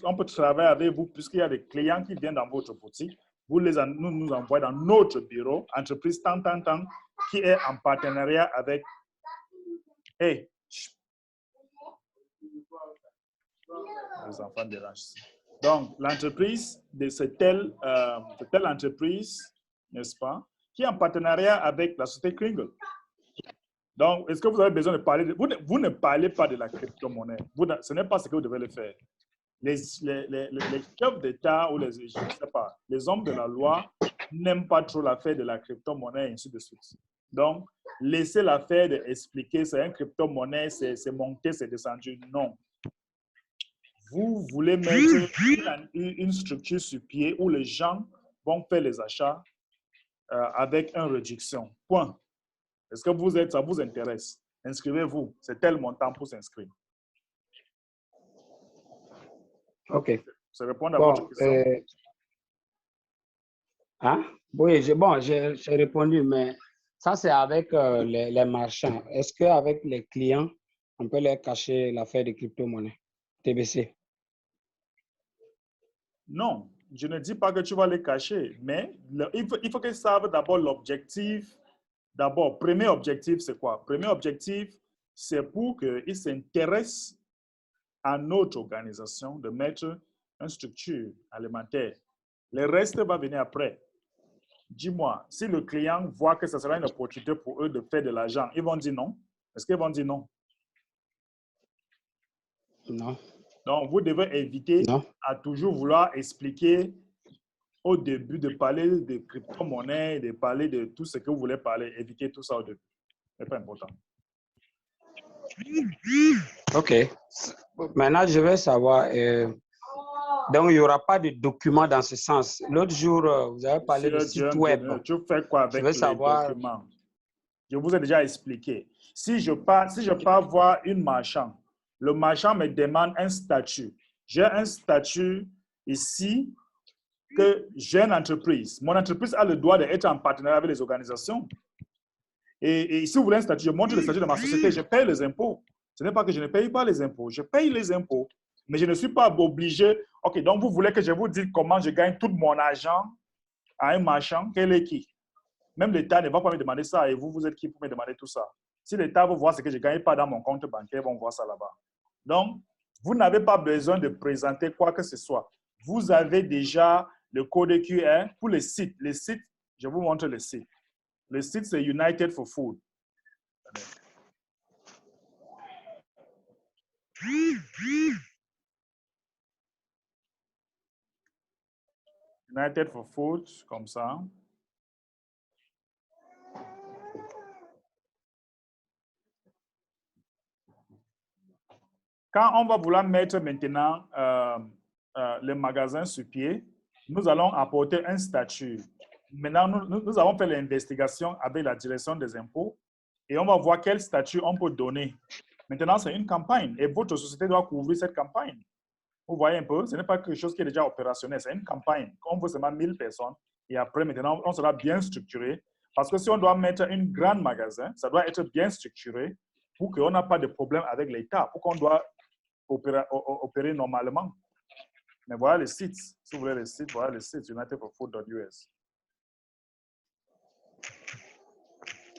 on peut travailler avec vous puisqu'il y a des clients qui viennent dans votre boutique. Vous nous envoyez dans notre bureau, entreprise tant, qui est en partenariat avec... Hey! Les enfants dérangent ici. Donc, l'entreprise de cette telle entreprise, n'est-ce pas, qui est en partenariat avec la société Kringle. Donc, est-ce que vous avez besoin de parler vous ne parlez pas de la crypto-monnaie. Ce n'est pas ce que vous devez le faire. Les chefs d'État ou je ne sais pas, les hommes de la loi n'aiment pas trop l'affaire de la crypto-monnaie et ainsi de suite. Donc, laissez l'affaire d'expliquer c'est une crypto-monnaie, c'est monté, c'est descendu. Non. Vous voulez mettre une structure sur pied où les gens vont faire les achats avec une réduction. Point. Est-ce que ça vous intéresse? Inscrivez-vous. C'est tel montant pour s'inscrire. OK. Ça répond à votre question. Oui, j'ai répondu, mais ça, c'est avec les marchands. Est-ce qu'avec les clients, on peut leur cacher l'affaire de crypto-monnaie, TBC? Non, je ne dis pas que tu vas les cacher, mais il faut qu'ils savent d'abord l'objectif. D'abord, premier objectif, c'est quoi? Premier objectif, c'est pour qu'ils s'intéressent à notre organisation de mettre une structure alimentaire. Le reste va venir après. Dis-moi, si le client voit que ce sera une opportunité pour eux de faire de l'argent, ils vont dire non? Est-ce qu'ils vont dire non? Non. Donc, vous devez éviter à toujours vouloir expliquer au début de parler de crypto-monnaie, de parler de tout ce que vous voulez parler. Évitez tout ça au début. Ce n'est pas important. OK. Maintenant, je veux savoir, donc il n'y aura pas de document dans ce sens. L'autre jour, vous avez parlé de site web. Tu fais quoi avec les documents? Je vous ai déjà expliqué. Si je pars voir une marchand, le marchand me demande un statut. J'ai un statut ici que j'ai une entreprise. Mon entreprise a le droit d'être en partenariat avec les organisations. Et si vous voulez un statut, je montre le statut de ma société, je paye les impôts. Ce n'est pas que je ne paye pas les impôts, je paye les impôts. Mais je ne suis pas obligé. OK, donc vous voulez que je vous dise comment je gagne tout mon argent à un marchand? Quel est qui? Même l'État ne va pas me demander ça et vous êtes qui pour me demander tout ça? Si l'État veut voir ce que je ne gagne pas dans mon compte bancaire, ils vont voir ça là-bas. Donc, vous n'avez pas besoin de présenter quoi que ce soit. Vous avez déjà le code QR pour les sites. Les sites, je vous montre le site. Le site, c'est United for Food. United for Food, comme ça. Quand on va vouloir mettre maintenant les magasins sur pied, nous allons apporter un statut. Maintenant, nous avons fait l'investigation avec la direction des impôts et on va voir quel statut on peut donner. Maintenant, c'est une campagne et votre société doit couvrir cette campagne. Vous voyez un peu, ce n'est pas quelque chose qui est déjà opérationnel, c'est une campagne. On veut seulement 1000 personnes et après, maintenant, on sera bien structuré Parce que si on doit mettre un grand magasin, ça doit être bien structuré pour qu'on n'a pas de problème avec l'État, pour qu'on doit opérer normalement. Mais voilà les sites. Si vous voulez les sites, voilà les sites United for Food.us.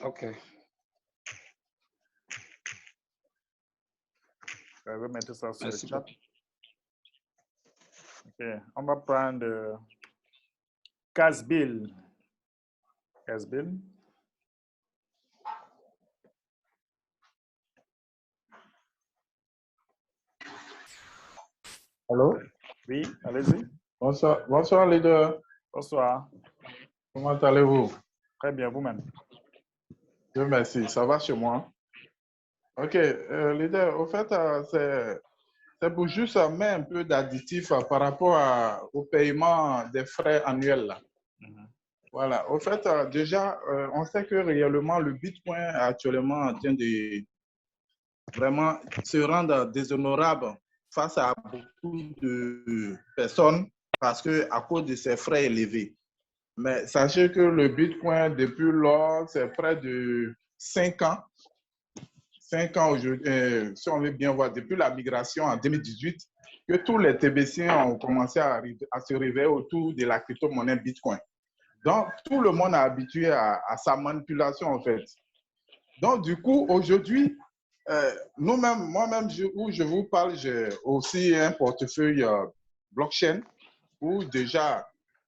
OK. Je vais mettre ça sur Merci le chat. beaucoup. OK. On va prendre Casbill. Casbill. Allô? Oui, allez-y. Bonsoir, bonsoir les deux. Bonsoir. Comment allez-vous? Très bien, vous-même. Dieu merci, ça va chez moi. Ok, leader, au fait, c'est pour juste mettre un peu d'additif par rapport au paiement des frais annuels. Là. Voilà, au fait, déjà, on sait que réellement, le Bitcoin actuellement en train de vraiment se rendre déshonorable face à beaucoup de personnes parce qu'à cause de ses frais élevés. Mais sachez que le Bitcoin, depuis lors, c'est près de 5 ans. 5 ans aujourd'hui, si on veut bien voir, depuis la migration en 2018, que tous les TBC ont commencé à se réveiller autour de la crypto-monnaie Bitcoin. Donc, tout le monde est habitué à sa manipulation, en fait. Donc, du coup, aujourd'hui, nous-mêmes, moi-même, où je vous parle, j'ai aussi un portefeuille blockchain où déjà,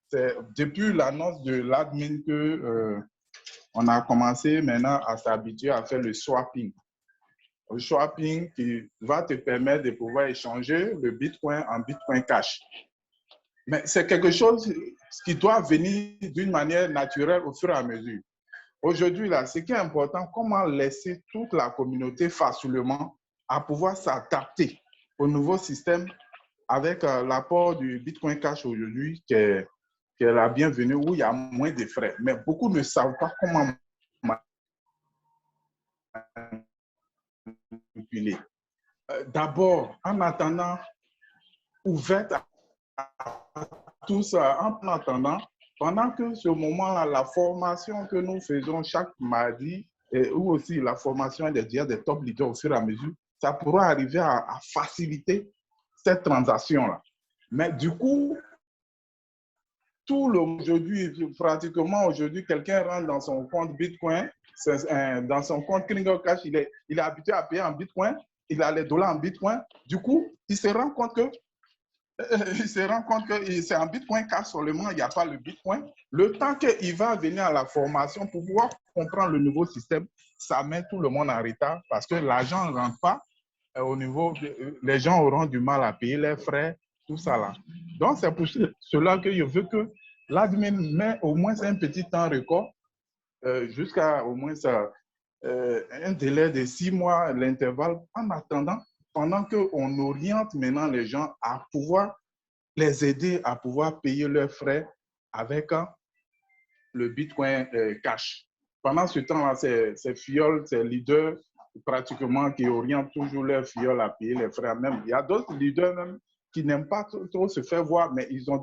c'est depuis l'annonce de l'admin que on a commencé maintenant à s'habituer à faire le swapping. Le swapping qui va te permettre de pouvoir échanger le Bitcoin en Bitcoin Cash. Mais c'est quelque chose qui doit venir d'une manière naturelle au fur et à mesure. Aujourd'hui, là, ce qui est important, comment laisser toute la communauté facilement à pouvoir s'adapter au nouveau système avec l'apport du Bitcoin Cash aujourd'hui, qui est la bienvenue, où il y a moins de frais. Mais beaucoup ne savent pas comment manipuler. D'abord, en attendant, ouverte à tous, en attendant, pendant que ce moment-là, la formation que nous faisons chaque mardi, ou aussi la formation des top leaders au fur et à mesure, ça pourra arriver à faciliter cette transaction-là. Mais du coup, pratiquement aujourd'hui, quelqu'un rentre dans son compte Bitcoin, dans son compte Klingo Cash, il est habitué à payer en Bitcoin, il a les dollars en Bitcoin. Du coup, il se rend compte que c'est en Bitcoin Cash seulement, il n'y a pas le Bitcoin. Le temps qu'il va venir à la formation pour pouvoir comprendre le nouveau système, ça met tout le monde en retard parce que l'argent ne rentre pas au niveau, les gens auront du mal à payer les frais, tout ça là. Donc, c'est pour cela que je veux que l'admin met au moins un petit temps record, jusqu'à au moins un délai de 6 mois, l'intervalle, en attendant, pendant qu'on oriente maintenant les gens à pouvoir les aider à pouvoir payer leurs frais avec le Bitcoin Cash. Pendant ce temps-là, ces fioles, ces leaders, pratiquement, qui orientent toujours leurs fioles à payer les frais. Même, il y a d'autres leaders même qui n'aiment pas trop se faire voir, mais ils sont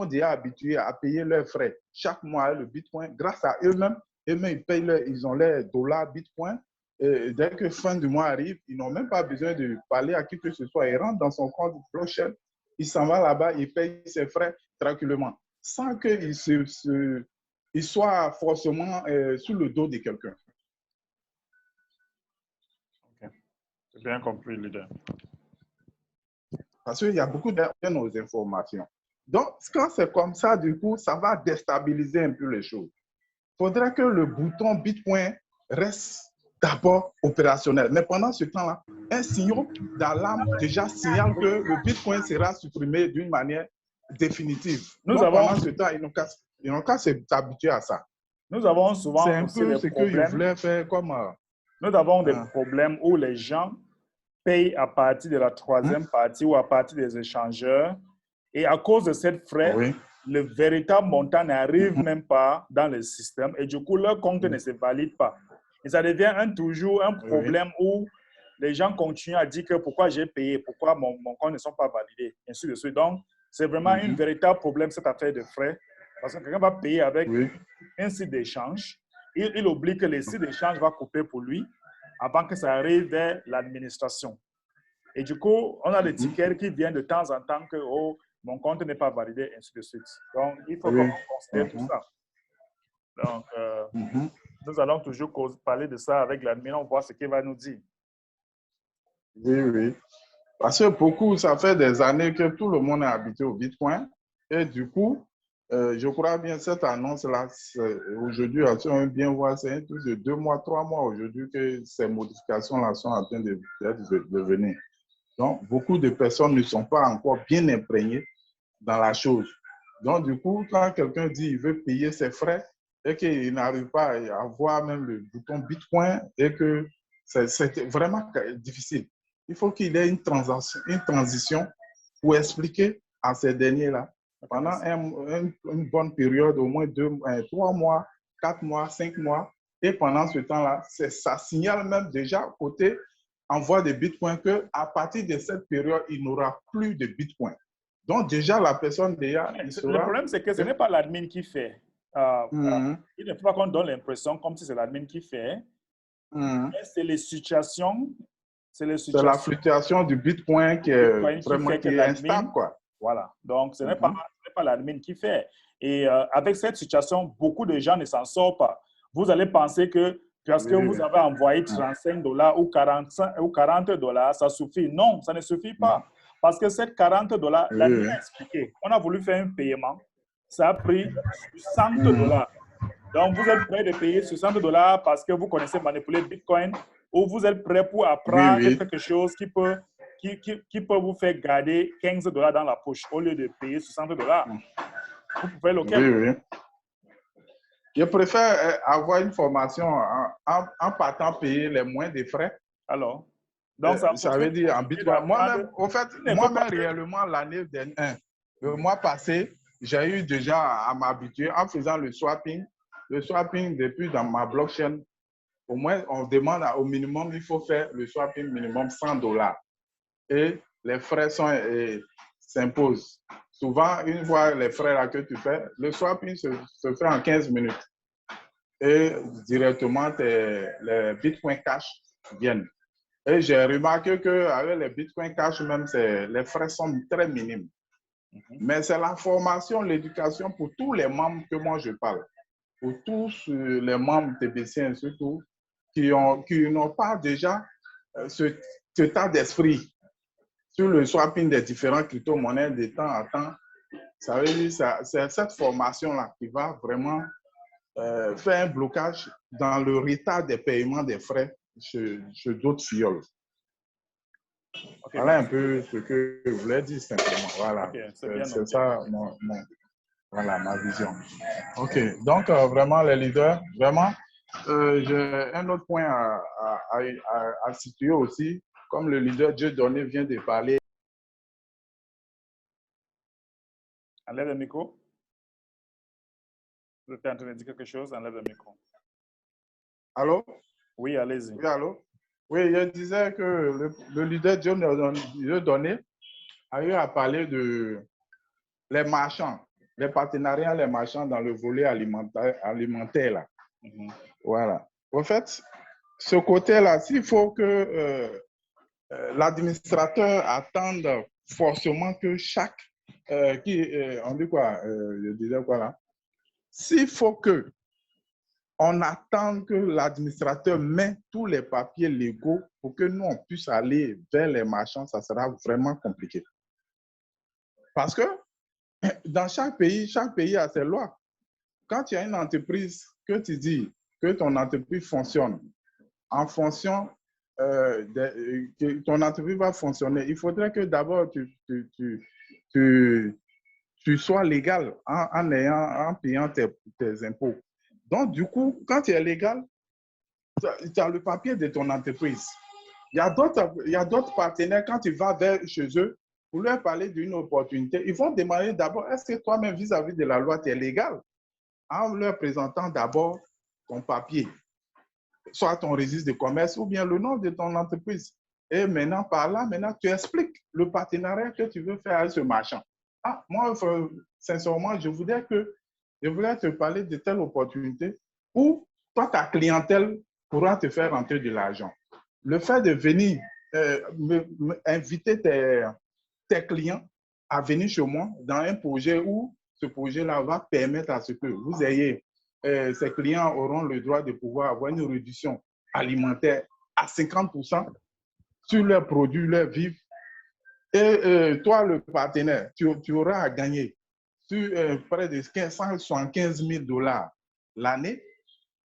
déjà habitués à payer leurs frais chaque mois, le Bitcoin, grâce à eux-mêmes. Eux-mêmes, ils ont les dollars Bitcoin. Et dès que fin du mois arrive, ils n'ont même pas besoin de parler à qui que ce soit. Ils rentrent dans son compte blockchain, il s'en va là-bas, il paye ses frais tranquillement, sans qu'il soit forcément sous le dos de quelqu'un. Okay. J'ai bien compris l'idée. Parce qu'il y a beaucoup de nos informations. Donc, quand c'est comme ça, du coup, ça va déstabiliser un peu les choses. Il faudrait que le bouton Bitcoin reste d'abord opérationnel. Mais pendant ce temps-là, un signal d'alarme déjà signale que le Bitcoin sera supprimé d'une manière définitive. Pendant ce temps, ils n'ont qu'à s'habituer à ça. Nous avons souvent c'est un peu ce que je voulais faire comme... nous avons des problèmes où les gens payent à partir de la troisième partie ou à partir des échangeurs. Et à cause de cette frais, le véritable montant n'arrive même pas dans le système. Et du coup, leur compte ne se valide pas. Et ça devient toujours un problème où les gens continuent à dire que pourquoi j'ai payé, pourquoi mon compte ne sont pas validés, ainsi de suite. Donc, c'est vraiment un véritable problème, cette affaire de frais. Parce que quelqu'un va payer avec un site d'échange. Il oublie que le site d'échange va couper pour lui avant que ça arrive vers l'administration. Et du coup, on a des tickets qui viennent de temps en temps que oh, mon compte n'est pas validé, ainsi de suite. Donc, il faut qu'on considère tout ça. Donc, nous allons toujours parler de ça avec l'admin, on voit ce qu'il va nous dire. Oui, oui. Parce que beaucoup, ça fait des années que tout le monde est habitué au Bitcoin. Et du coup, je crois bien cette annonce-là, aujourd'hui, on bien voir, c'est un truc de 2 mois, 3 mois aujourd'hui que ces modifications-là sont en train de venir. Donc, beaucoup de personnes ne sont pas encore bien imprégnées dans la chose. Donc, du coup, quand quelqu'un dit qu'il veut payer ses frais et qu'il n'arrive pas à voir même le bouton Bitcoin et que c'est vraiment difficile, il faut qu'il ait une transition pour expliquer à ces derniers-là pendant une bonne période, au moins 3 mois, 4 mois, 5 mois. Et pendant ce temps-là, ça signale même déjà côté envoi de Bitcoin qu'à partir de cette période, il n'aura plus de Bitcoin. Donc déjà, la personne déjà... Le problème, c'est que ce n'est pas l'admin qui fait. Il ne faut pas qu'on donne l'impression comme si c'est l'admin qui fait. Mais c'est les situations... C'est la fluctuation du Bitcoin qui est vraiment instable, quoi. Voilà. Donc, ce n'est pas l'admin qui fait. Et avec cette situation, beaucoup de gens ne s'en sortent pas. Vous allez penser que parce que vous avez envoyé 35 $ ou 40 $, ça suffit. Non, ça ne suffit pas. Parce que ces 40 $, l'admin a expliqué. On a voulu faire un paiement. Ça a pris 60 $. Donc, vous êtes prêt de payer 60 $ parce que vous connaissez manipuler Bitcoin ou vous êtes prêt pour apprendre quelque chose qui peut vous faire garder 15 $ dans la poche au lieu de payer 60 $. Vous pouvez lequel? Je préfère avoir une formation en partant payer les moins de frais. Alors, donc ça veut dire en Bitcoin. Moi-même, au fait, moi-même réellement, l'année dernière, le mois passé, j'ai eu déjà à m'habituer en faisant le swapping. Le swapping, depuis dans ma blockchain, au moins, on demande au minimum, il faut faire le swapping minimum 100 $. Et les frais s'imposent. Souvent, une fois les frais là que tu fais, le swapping se fait en 15 minutes. Et directement, les Bitcoin Cash viennent. Et j'ai remarqué qu'avec les Bitcoin Cash, même, les frais sont très minimes. Mais c'est la formation, l'éducation pour tous les membres que moi je parle. Pour tous les membres TBC, surtout, qui n'ont pas déjà ce état d'esprit sur le swapping des différentes crypto-monnaies de temps en temps. Ça veut dire c'est cette formation-là qui va vraiment faire un blocage dans le retard des paiements des frais chez d'autres fioles. Voilà un peu ce que je voulais dire simplement. Voilà, c'est ça voilà, ma vision. OK, donc vraiment les leaders, vraiment, j'ai un autre point à situer aussi, comme le leader Dieudonné vient de parler. Enlève le micro. Vous êtes en train de dire quelque chose, enlève le micro. Allô? Oui, allez-y. Oui, allô? Oui, je disais que le leader Dieudonné a eu à parler de les marchands, les partenariats, les marchands dans le volet alimentaire là. Voilà. En fait, ce côté-là, s'il faut que l'administrateur attende forcément que chaque on dit quoi? Je disais quoi là? S'il faut que on attend que l'administrateur mette tous les papiers légaux pour que nous, on puisse aller vers les marchands, ça sera vraiment compliqué. Parce que dans chaque pays a ses lois. Quand il y a une entreprise que tu dis que ton entreprise fonctionne, en fonction que ton entreprise va fonctionner, il faudrait que d'abord tu sois légal en payant tes impôts. Donc, du coup, quand tu es légal, tu as le papier de ton entreprise. Il y a d'autres partenaires, quand tu vas chez eux, pour leur parler d'une opportunité, ils vont demander d'abord, est-ce que toi-même, vis-à-vis de la loi, tu es légal? En leur présentant d'abord ton papier, soit ton registre de commerce ou bien le nom de ton entreprise. Et maintenant, par là, tu expliques le partenariat que tu veux faire avec ce marchand. Ah, moi, sincèrement, je voudrais que je voulais te parler de telle opportunité où toi, ta clientèle pourra te faire rentrer de l'argent. Le fait de venir inviter tes clients à venir chez moi dans un projet où ce projet-là va permettre à ce que vous ayez, ces clients auront le droit de pouvoir avoir une réduction alimentaire à 50% sur leurs produits, leurs vivres. Et toi, le partenaire, tu auras à gagner sur près de 175 000 $ l'année.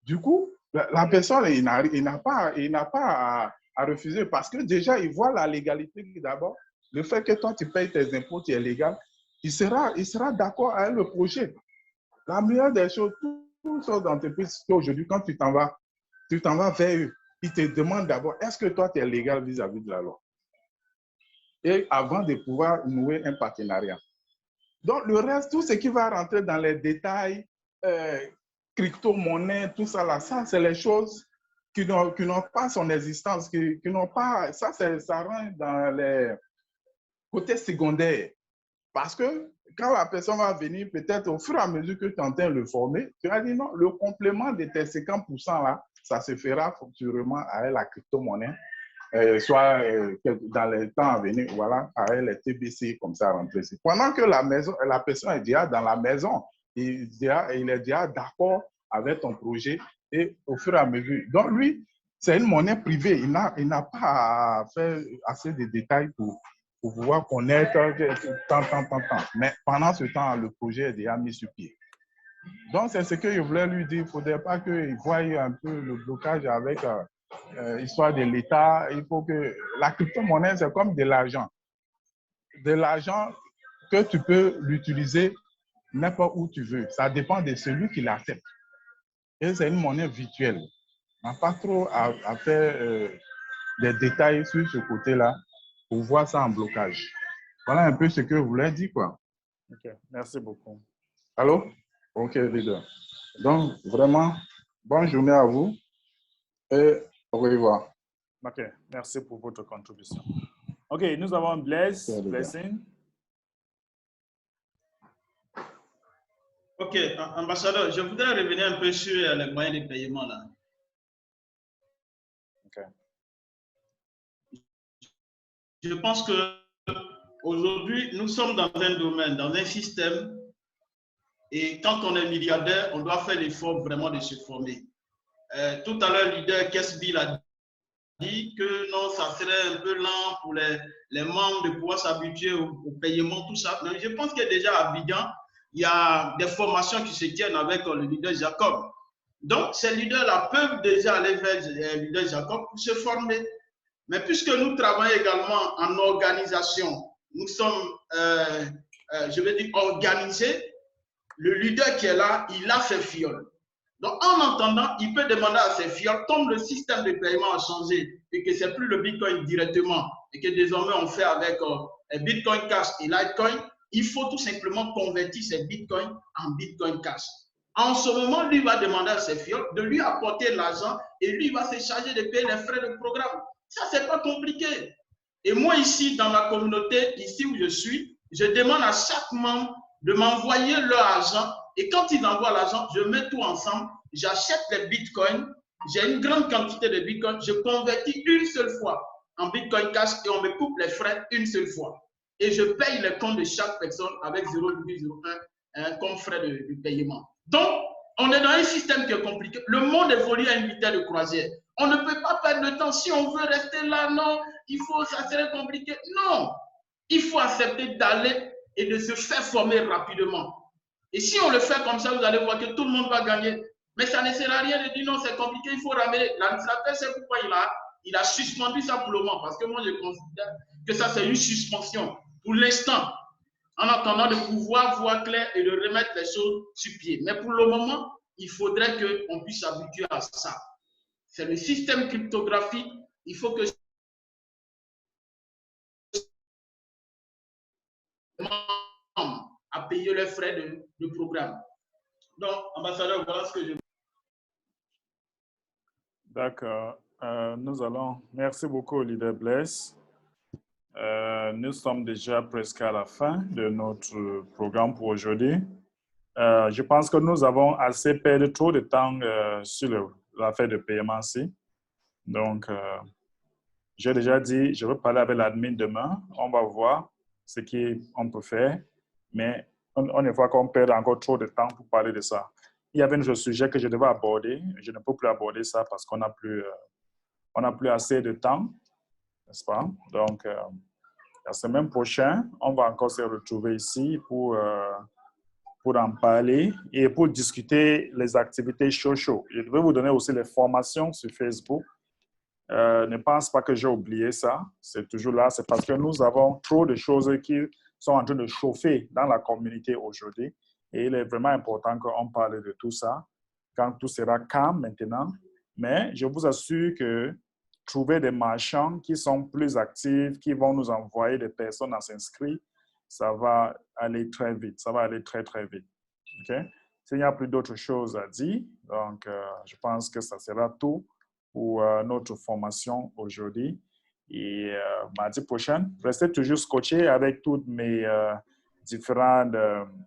Du coup, la personne, il n'a pas à refuser parce que déjà, il voit la légalité d'abord. Le fait que toi, tu payes tes impôts, tu es légal, il sera d'accord avec le projet. La meilleure des choses, toutes sortes d'entreprises aujourd'hui, quand tu t'en vas vers eux, ils te demandent d'abord, est-ce que toi, tu es légal vis-à-vis de la loi? Et avant de pouvoir nouer un partenariat. Donc, le reste, tout ce qui va rentrer dans les détails, crypto-monnaie, tout ça là, ça, c'est les choses qui n'ont pas son existence, qui n'ont pas, ça rentre dans les côtés secondaires. Parce que quand la personne va venir, peut-être au fur et à mesure que tu entends le former, tu vas dire non, le complément de tes 50% là, ça se fera futurement avec la crypto-monnaie, soit dans les temps à venir, voilà, avec les TBC comme ça rentrer. Pendant que la personne est déjà dans la maison, il est déjà d'accord avec ton projet et au fur et à mesure. Donc lui, c'est une monnaie privée. Il n'a pas à faire assez de détails pour pouvoir connaître tant. Mais pendant ce temps, le projet est déjà mis sur pied. Donc, c'est ce que je voulais lui dire. Il ne faudrait pas qu'il voie un peu le blocage avec l'histoire de l'État. Il faut que la crypto-monnaie, c'est comme de l'argent. De l'argent que tu peux l'utiliser n'importe où tu veux. Ça dépend de celui qui l'accepte. Et c'est une monnaie virtuelle. On n'a pas trop à faire des détails sur ce côté-là pour voir ça en blocage. Voilà un peu ce que je voulais dire, quoi. OK, merci beaucoup. Allô? OK, leader. Donc, vraiment, bonne journée à vous et au revoir. OK, merci pour votre contribution. OK, nous avons Blaise, Blessing. OK, ambassadeur, je voudrais revenir un peu sur les moyens de paiement là. OK. Je pense que aujourd'hui, nous sommes dans un domaine, dans un système, et quand on est milliardaire, on doit faire l'effort vraiment de se former. Tout à l'heure, leader Kesbil a dit que non, ça serait un peu lent pour les membres de pouvoir s'habituer au paiement, tout ça. Mais je pense que déjà à Abidjan, il y a des formations qui se tiennent avec le leader Jacob. Donc, ces leaders-là peuvent déjà aller vers le leader Jacob pour se former. Mais puisque nous travaillons également en organisation, nous sommes, je vais dire, organisés, le leader qui est là, il a ses fioles. Donc, en entendant, il peut demander à ses fioles, comme le système de paiement a changé et que ce n'est plus le Bitcoin directement et que désormais on fait avec Bitcoin Cash et Litecoin, il faut tout simplement convertir ces Bitcoins en Bitcoin Cash. En ce moment, lui va demander à ses fioles de lui apporter l'argent et lui va se charger de payer les frais de programme. Ça, ce n'est pas compliqué. Et moi, ici, dans ma communauté, ici où je suis, je demande à chaque membre de m'envoyer leur argent. Et quand ils envoient l'argent, je mets tout ensemble. J'achète les bitcoins. J'ai une grande quantité de bitcoins. Je convertis une seule fois en Bitcoin Cash et on me coupe les frais une seule fois. Et je paye les comptes de chaque personne avec 0,01 comme frais de paiement. Donc, on est dans un système qui est compliqué. Le monde évolue à une vitesse de croisière. On ne peut pas perdre de temps. Si on veut rester là, non, ça serait compliqué. Non, il faut accepter d'aller et de se faire former rapidement. Et si on le fait comme ça, vous allez voir que tout le monde va gagner. Mais ça ne sert à rien de dire non, c'est compliqué, il faut ramener. L'administrateur, c'est pourquoi il a suspendu ça pour le moment. Parce que moi, je considère que ça, c'est une suspension pour l'instant, en attendant de pouvoir voir clair et de remettre les choses sur pied. Mais pour le moment, il faudrait qu'on puisse s'habituer à ça. C'est le système cryptographique. Il faut que à payer les frais de programme. Donc, ambassadeur, voilà ce que je... D'accord. Merci beaucoup, leader Blaise. Nous sommes déjà presque à la fin de notre programme pour aujourd'hui. Je pense que nous avons assez perdu trop de temps sur l'affaire de paiement-ci. Donc, j'ai déjà dit, je vais parler avec l'admin demain. On va voir ce qu'on peut faire. Mais on voit qu'on perd encore trop de temps pour parler de ça. Il y avait un autre sujet que je devais aborder. Je ne peux plus aborder ça parce qu'on n'a plus, assez de temps, n'est-ce pas? Donc, la semaine prochaine, on va encore se retrouver ici pour en parler et pour discuter les activités chaud. Je vais vous donner aussi les formations sur Facebook. Ne pense pas que j'ai oublié ça. C'est toujours là. C'est parce que nous avons trop de choses qui sont en train de chauffer dans la communauté aujourd'hui. Et il est vraiment important qu'on parle de tout ça quand tout sera calme maintenant. Mais je vous assure que trouver des marchands qui sont plus actifs, qui vont nous envoyer des personnes à s'inscrire, ça va aller très vite. Ça va aller très, très vite. OK? S'il n'y a plus d'autres choses à dire, donc je pense que ça sera tout pour notre formation aujourd'hui. Et mardi prochain, restez toujours scotchés avec tous mes différents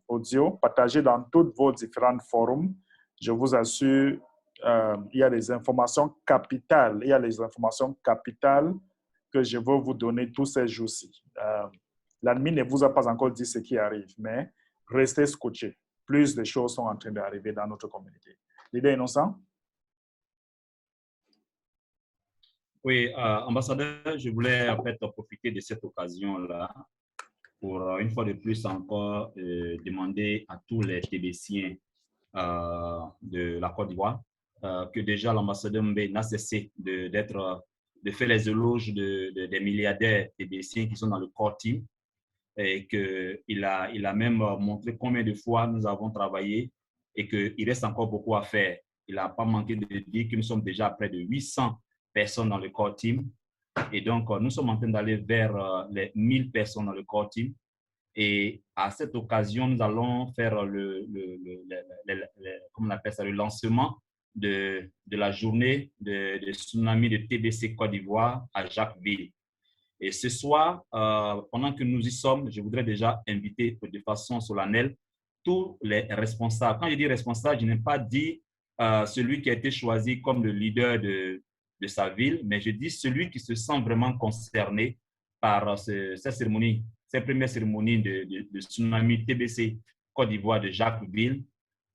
audios, partagés dans tous vos différents forums. Je vous assure, il y a des informations capitales. Il y a les informations capitales que je veux vous donner tous ces jours-ci. L'admin ne vous a pas encore dit ce qui arrive, mais restez scotchés. Plus de choses sont en train d'arriver dans notre communauté. L'idée innocent? Oui, ambassadeur, je voulais en fait profiter de cette occasion-là pour une fois de plus encore demander à tous les TBCiens de la Côte d'Ivoire que déjà l'ambassadeur Mbé n'a cessé de faire les éloges des milliardaires TBCiens qui sont dans le core team et qu'il a même montré combien de fois nous avons travaillé et qu'il reste encore beaucoup à faire. Il n'a pas manqué de dire que nous sommes déjà à près de 800 personnes dans le core team. Et donc, nous sommes en train d'aller vers les 1000 personnes dans le core team. Et à cette occasion, nous allons faire comment on appelle ça, le lancement de la journée de tsunami de TBC Côte d'Ivoire à Jacquesville. Et ce soir, pendant que nous y sommes, je voudrais déjà inviter de façon solennelle tous les responsables. Quand je dis responsable, je n'ai pas dit celui qui a été choisi comme le leader de sa ville, mais je dis celui qui se sent vraiment concerné par cette cérémonie, cette première cérémonie de tsunami TBC Côte d'Ivoire de Jacquesville,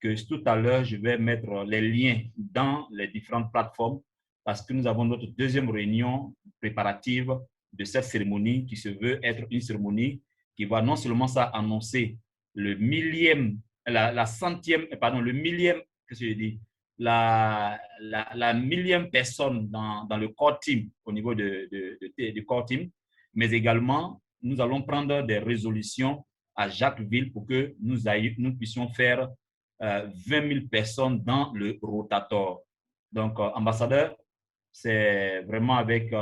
que tout à l'heure, je vais mettre les liens dans les différentes plateformes parce que nous avons notre deuxième réunion préparative de cette cérémonie qui se veut être une cérémonie qui va non seulement ça annoncer le millième, le millième, qu'est-ce que je dis, la millième personne dans le core team, au niveau du core team, mais également, nous allons prendre des résolutions à Jacquesville pour que nous puissions faire 20 000 personnes dans le rotator. Donc, ambassadeur, c'est vraiment avec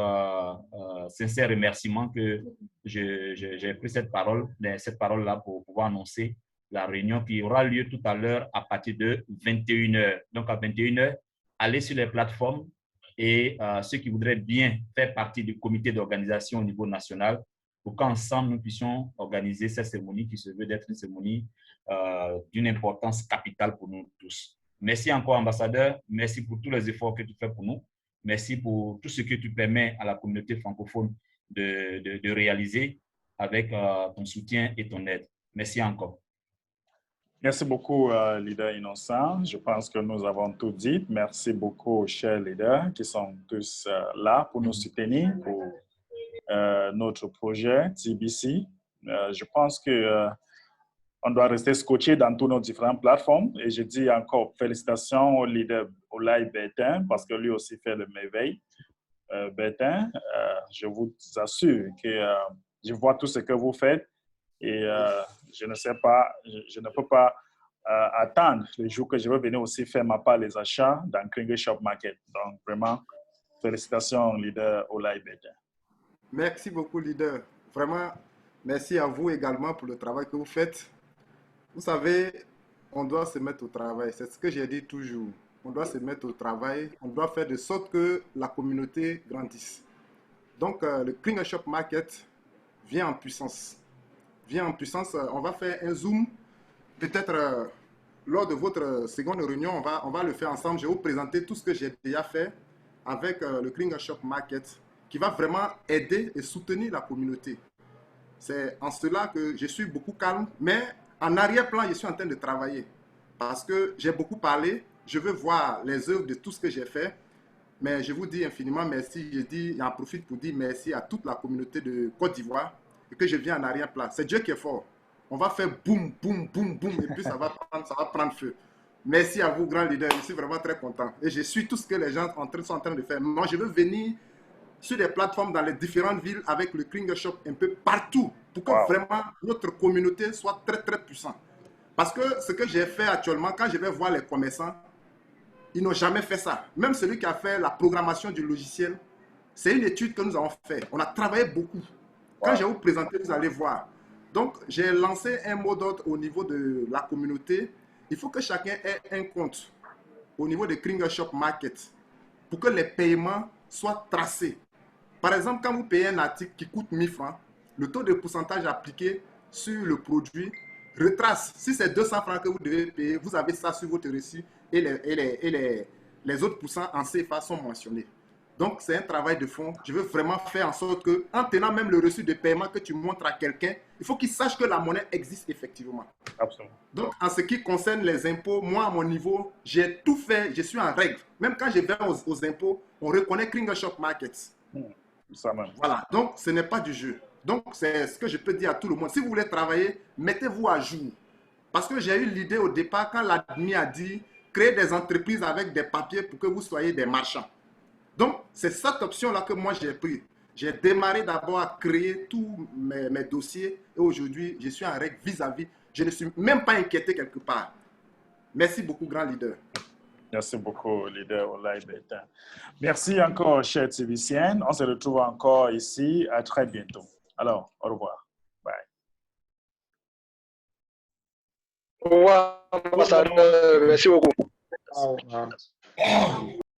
sincère remerciement que j'ai pris cette parole-là pour pouvoir annoncer la réunion qui aura lieu tout à l'heure à partir de 21h. Donc, à 21h, allez sur les plateformes et ceux qui voudraient bien faire partie du comité d'organisation au niveau national pour qu'ensemble, nous puissions organiser cette cérémonie qui se veut d'être une cérémonie d'une importance capitale pour nous tous. Merci encore, ambassadeur. Merci pour tous les efforts que tu fais pour nous. Merci pour tout ce que tu permets à la communauté francophone de réaliser avec ton soutien et ton aide. Merci encore. Merci beaucoup, leader innocent. Je pense que nous avons tout dit. Merci beaucoup aux chers leaders qui sont tous là pour nous soutenir pour notre projet TBC. Je pense que on doit rester scotché dans toutes nos différentes plateformes. Et je dis encore félicitations au leader Olaï Bertin parce que lui aussi fait le merveille. Bertin, je vous assure que je vois tout ce que vous faites et je ne peux pas attendre le jour que je vais venir aussi faire ma part les achats dans Kringle Shop Market. Donc vraiment, félicitations leader Olaï Bertin. Merci beaucoup leader. Vraiment, merci à vous également pour le travail que vous faites. Vous savez, on doit se mettre au travail. C'est ce que j'ai dit toujours. On doit se mettre au travail. On doit faire de sorte que la communauté grandisse. Donc, le Kringle Shop Market vient en puissance. On va faire un zoom peut-être lors de votre seconde réunion, on va le faire ensemble. Je vais vous présenter tout ce que j'ai déjà fait avec le Klinga Shop Market, qui va vraiment aider et soutenir la communauté. C'est en cela que je suis beaucoup calme, mais en arrière-plan, je suis en train de travailler. Parce que j'ai beaucoup parlé, je veux voir les œuvres de tout ce que j'ai fait. Mais je vous dis infiniment merci. J'en profite pour dire merci à toute la communauté de Côte d'Ivoire et que je viens en arrière-plan. C'est Dieu qui est fort. On va faire boum, boum, boum, boum, et puis ça va prendre feu. Merci à vous, grand leader. Je suis vraiment très content. Et je suis tout ce que les gens sont en train de faire. Moi, je veux venir sur des plateformes dans les différentes villes avec le Klinga Shop un peu partout pour que vraiment notre communauté soit très, très puissante. Parce que ce que j'ai fait actuellement, quand je vais voir les commerçants, ils n'ont jamais fait ça. Même celui qui a fait la programmation du logiciel, c'est une étude que nous avons fait. On a travaillé beaucoup. Quand je vais vous présenter, vous allez voir. Donc, j'ai lancé un mot d'ordre au niveau de la communauté. Il faut que chacun ait un compte au niveau de Klinga Shop Market pour que les paiements soient tracés. Par exemple, quand vous payez un article qui coûte 1000 francs, le taux de pourcentage appliqué sur le produit retrace. Si c'est 200 francs que vous devez payer, vous avez ça sur votre reçu et les autres pourcents en CFA sont mentionnés. Donc, c'est un travail de fond. Je veux vraiment faire en sorte que, en tenant même le reçu de paiement que tu montres à quelqu'un, il faut qu'il sache que la monnaie existe effectivement. Absolument. Donc, en ce qui concerne les impôts, moi, à mon niveau, j'ai tout fait, je suis en règle. Même quand je vais aux impôts, on reconnaît Klinga Shop Markets. Ça même. Voilà, donc ce n'est pas du jeu. Donc, c'est ce que je peux dire à tout le monde. Si vous voulez travailler, mettez-vous à jour. Parce que j'ai eu l'idée au départ, quand l'admin a dit, créer des entreprises avec des papiers pour que vous soyez des marchands. Donc, c'est cette option-là que moi j'ai pris. J'ai démarré d'abord à créer tous mes dossiers et aujourd'hui, je suis en règle vis-à-vis. Je ne suis même pas inquiété quelque part. Merci beaucoup, grand leader. Merci beaucoup, leader Olay Betin. Merci encore, chers Tibiciens. On se retrouve encore ici. À très bientôt. Alors, au revoir. Bye. Au revoir, ambassadeur. Merci beaucoup. Au revoir.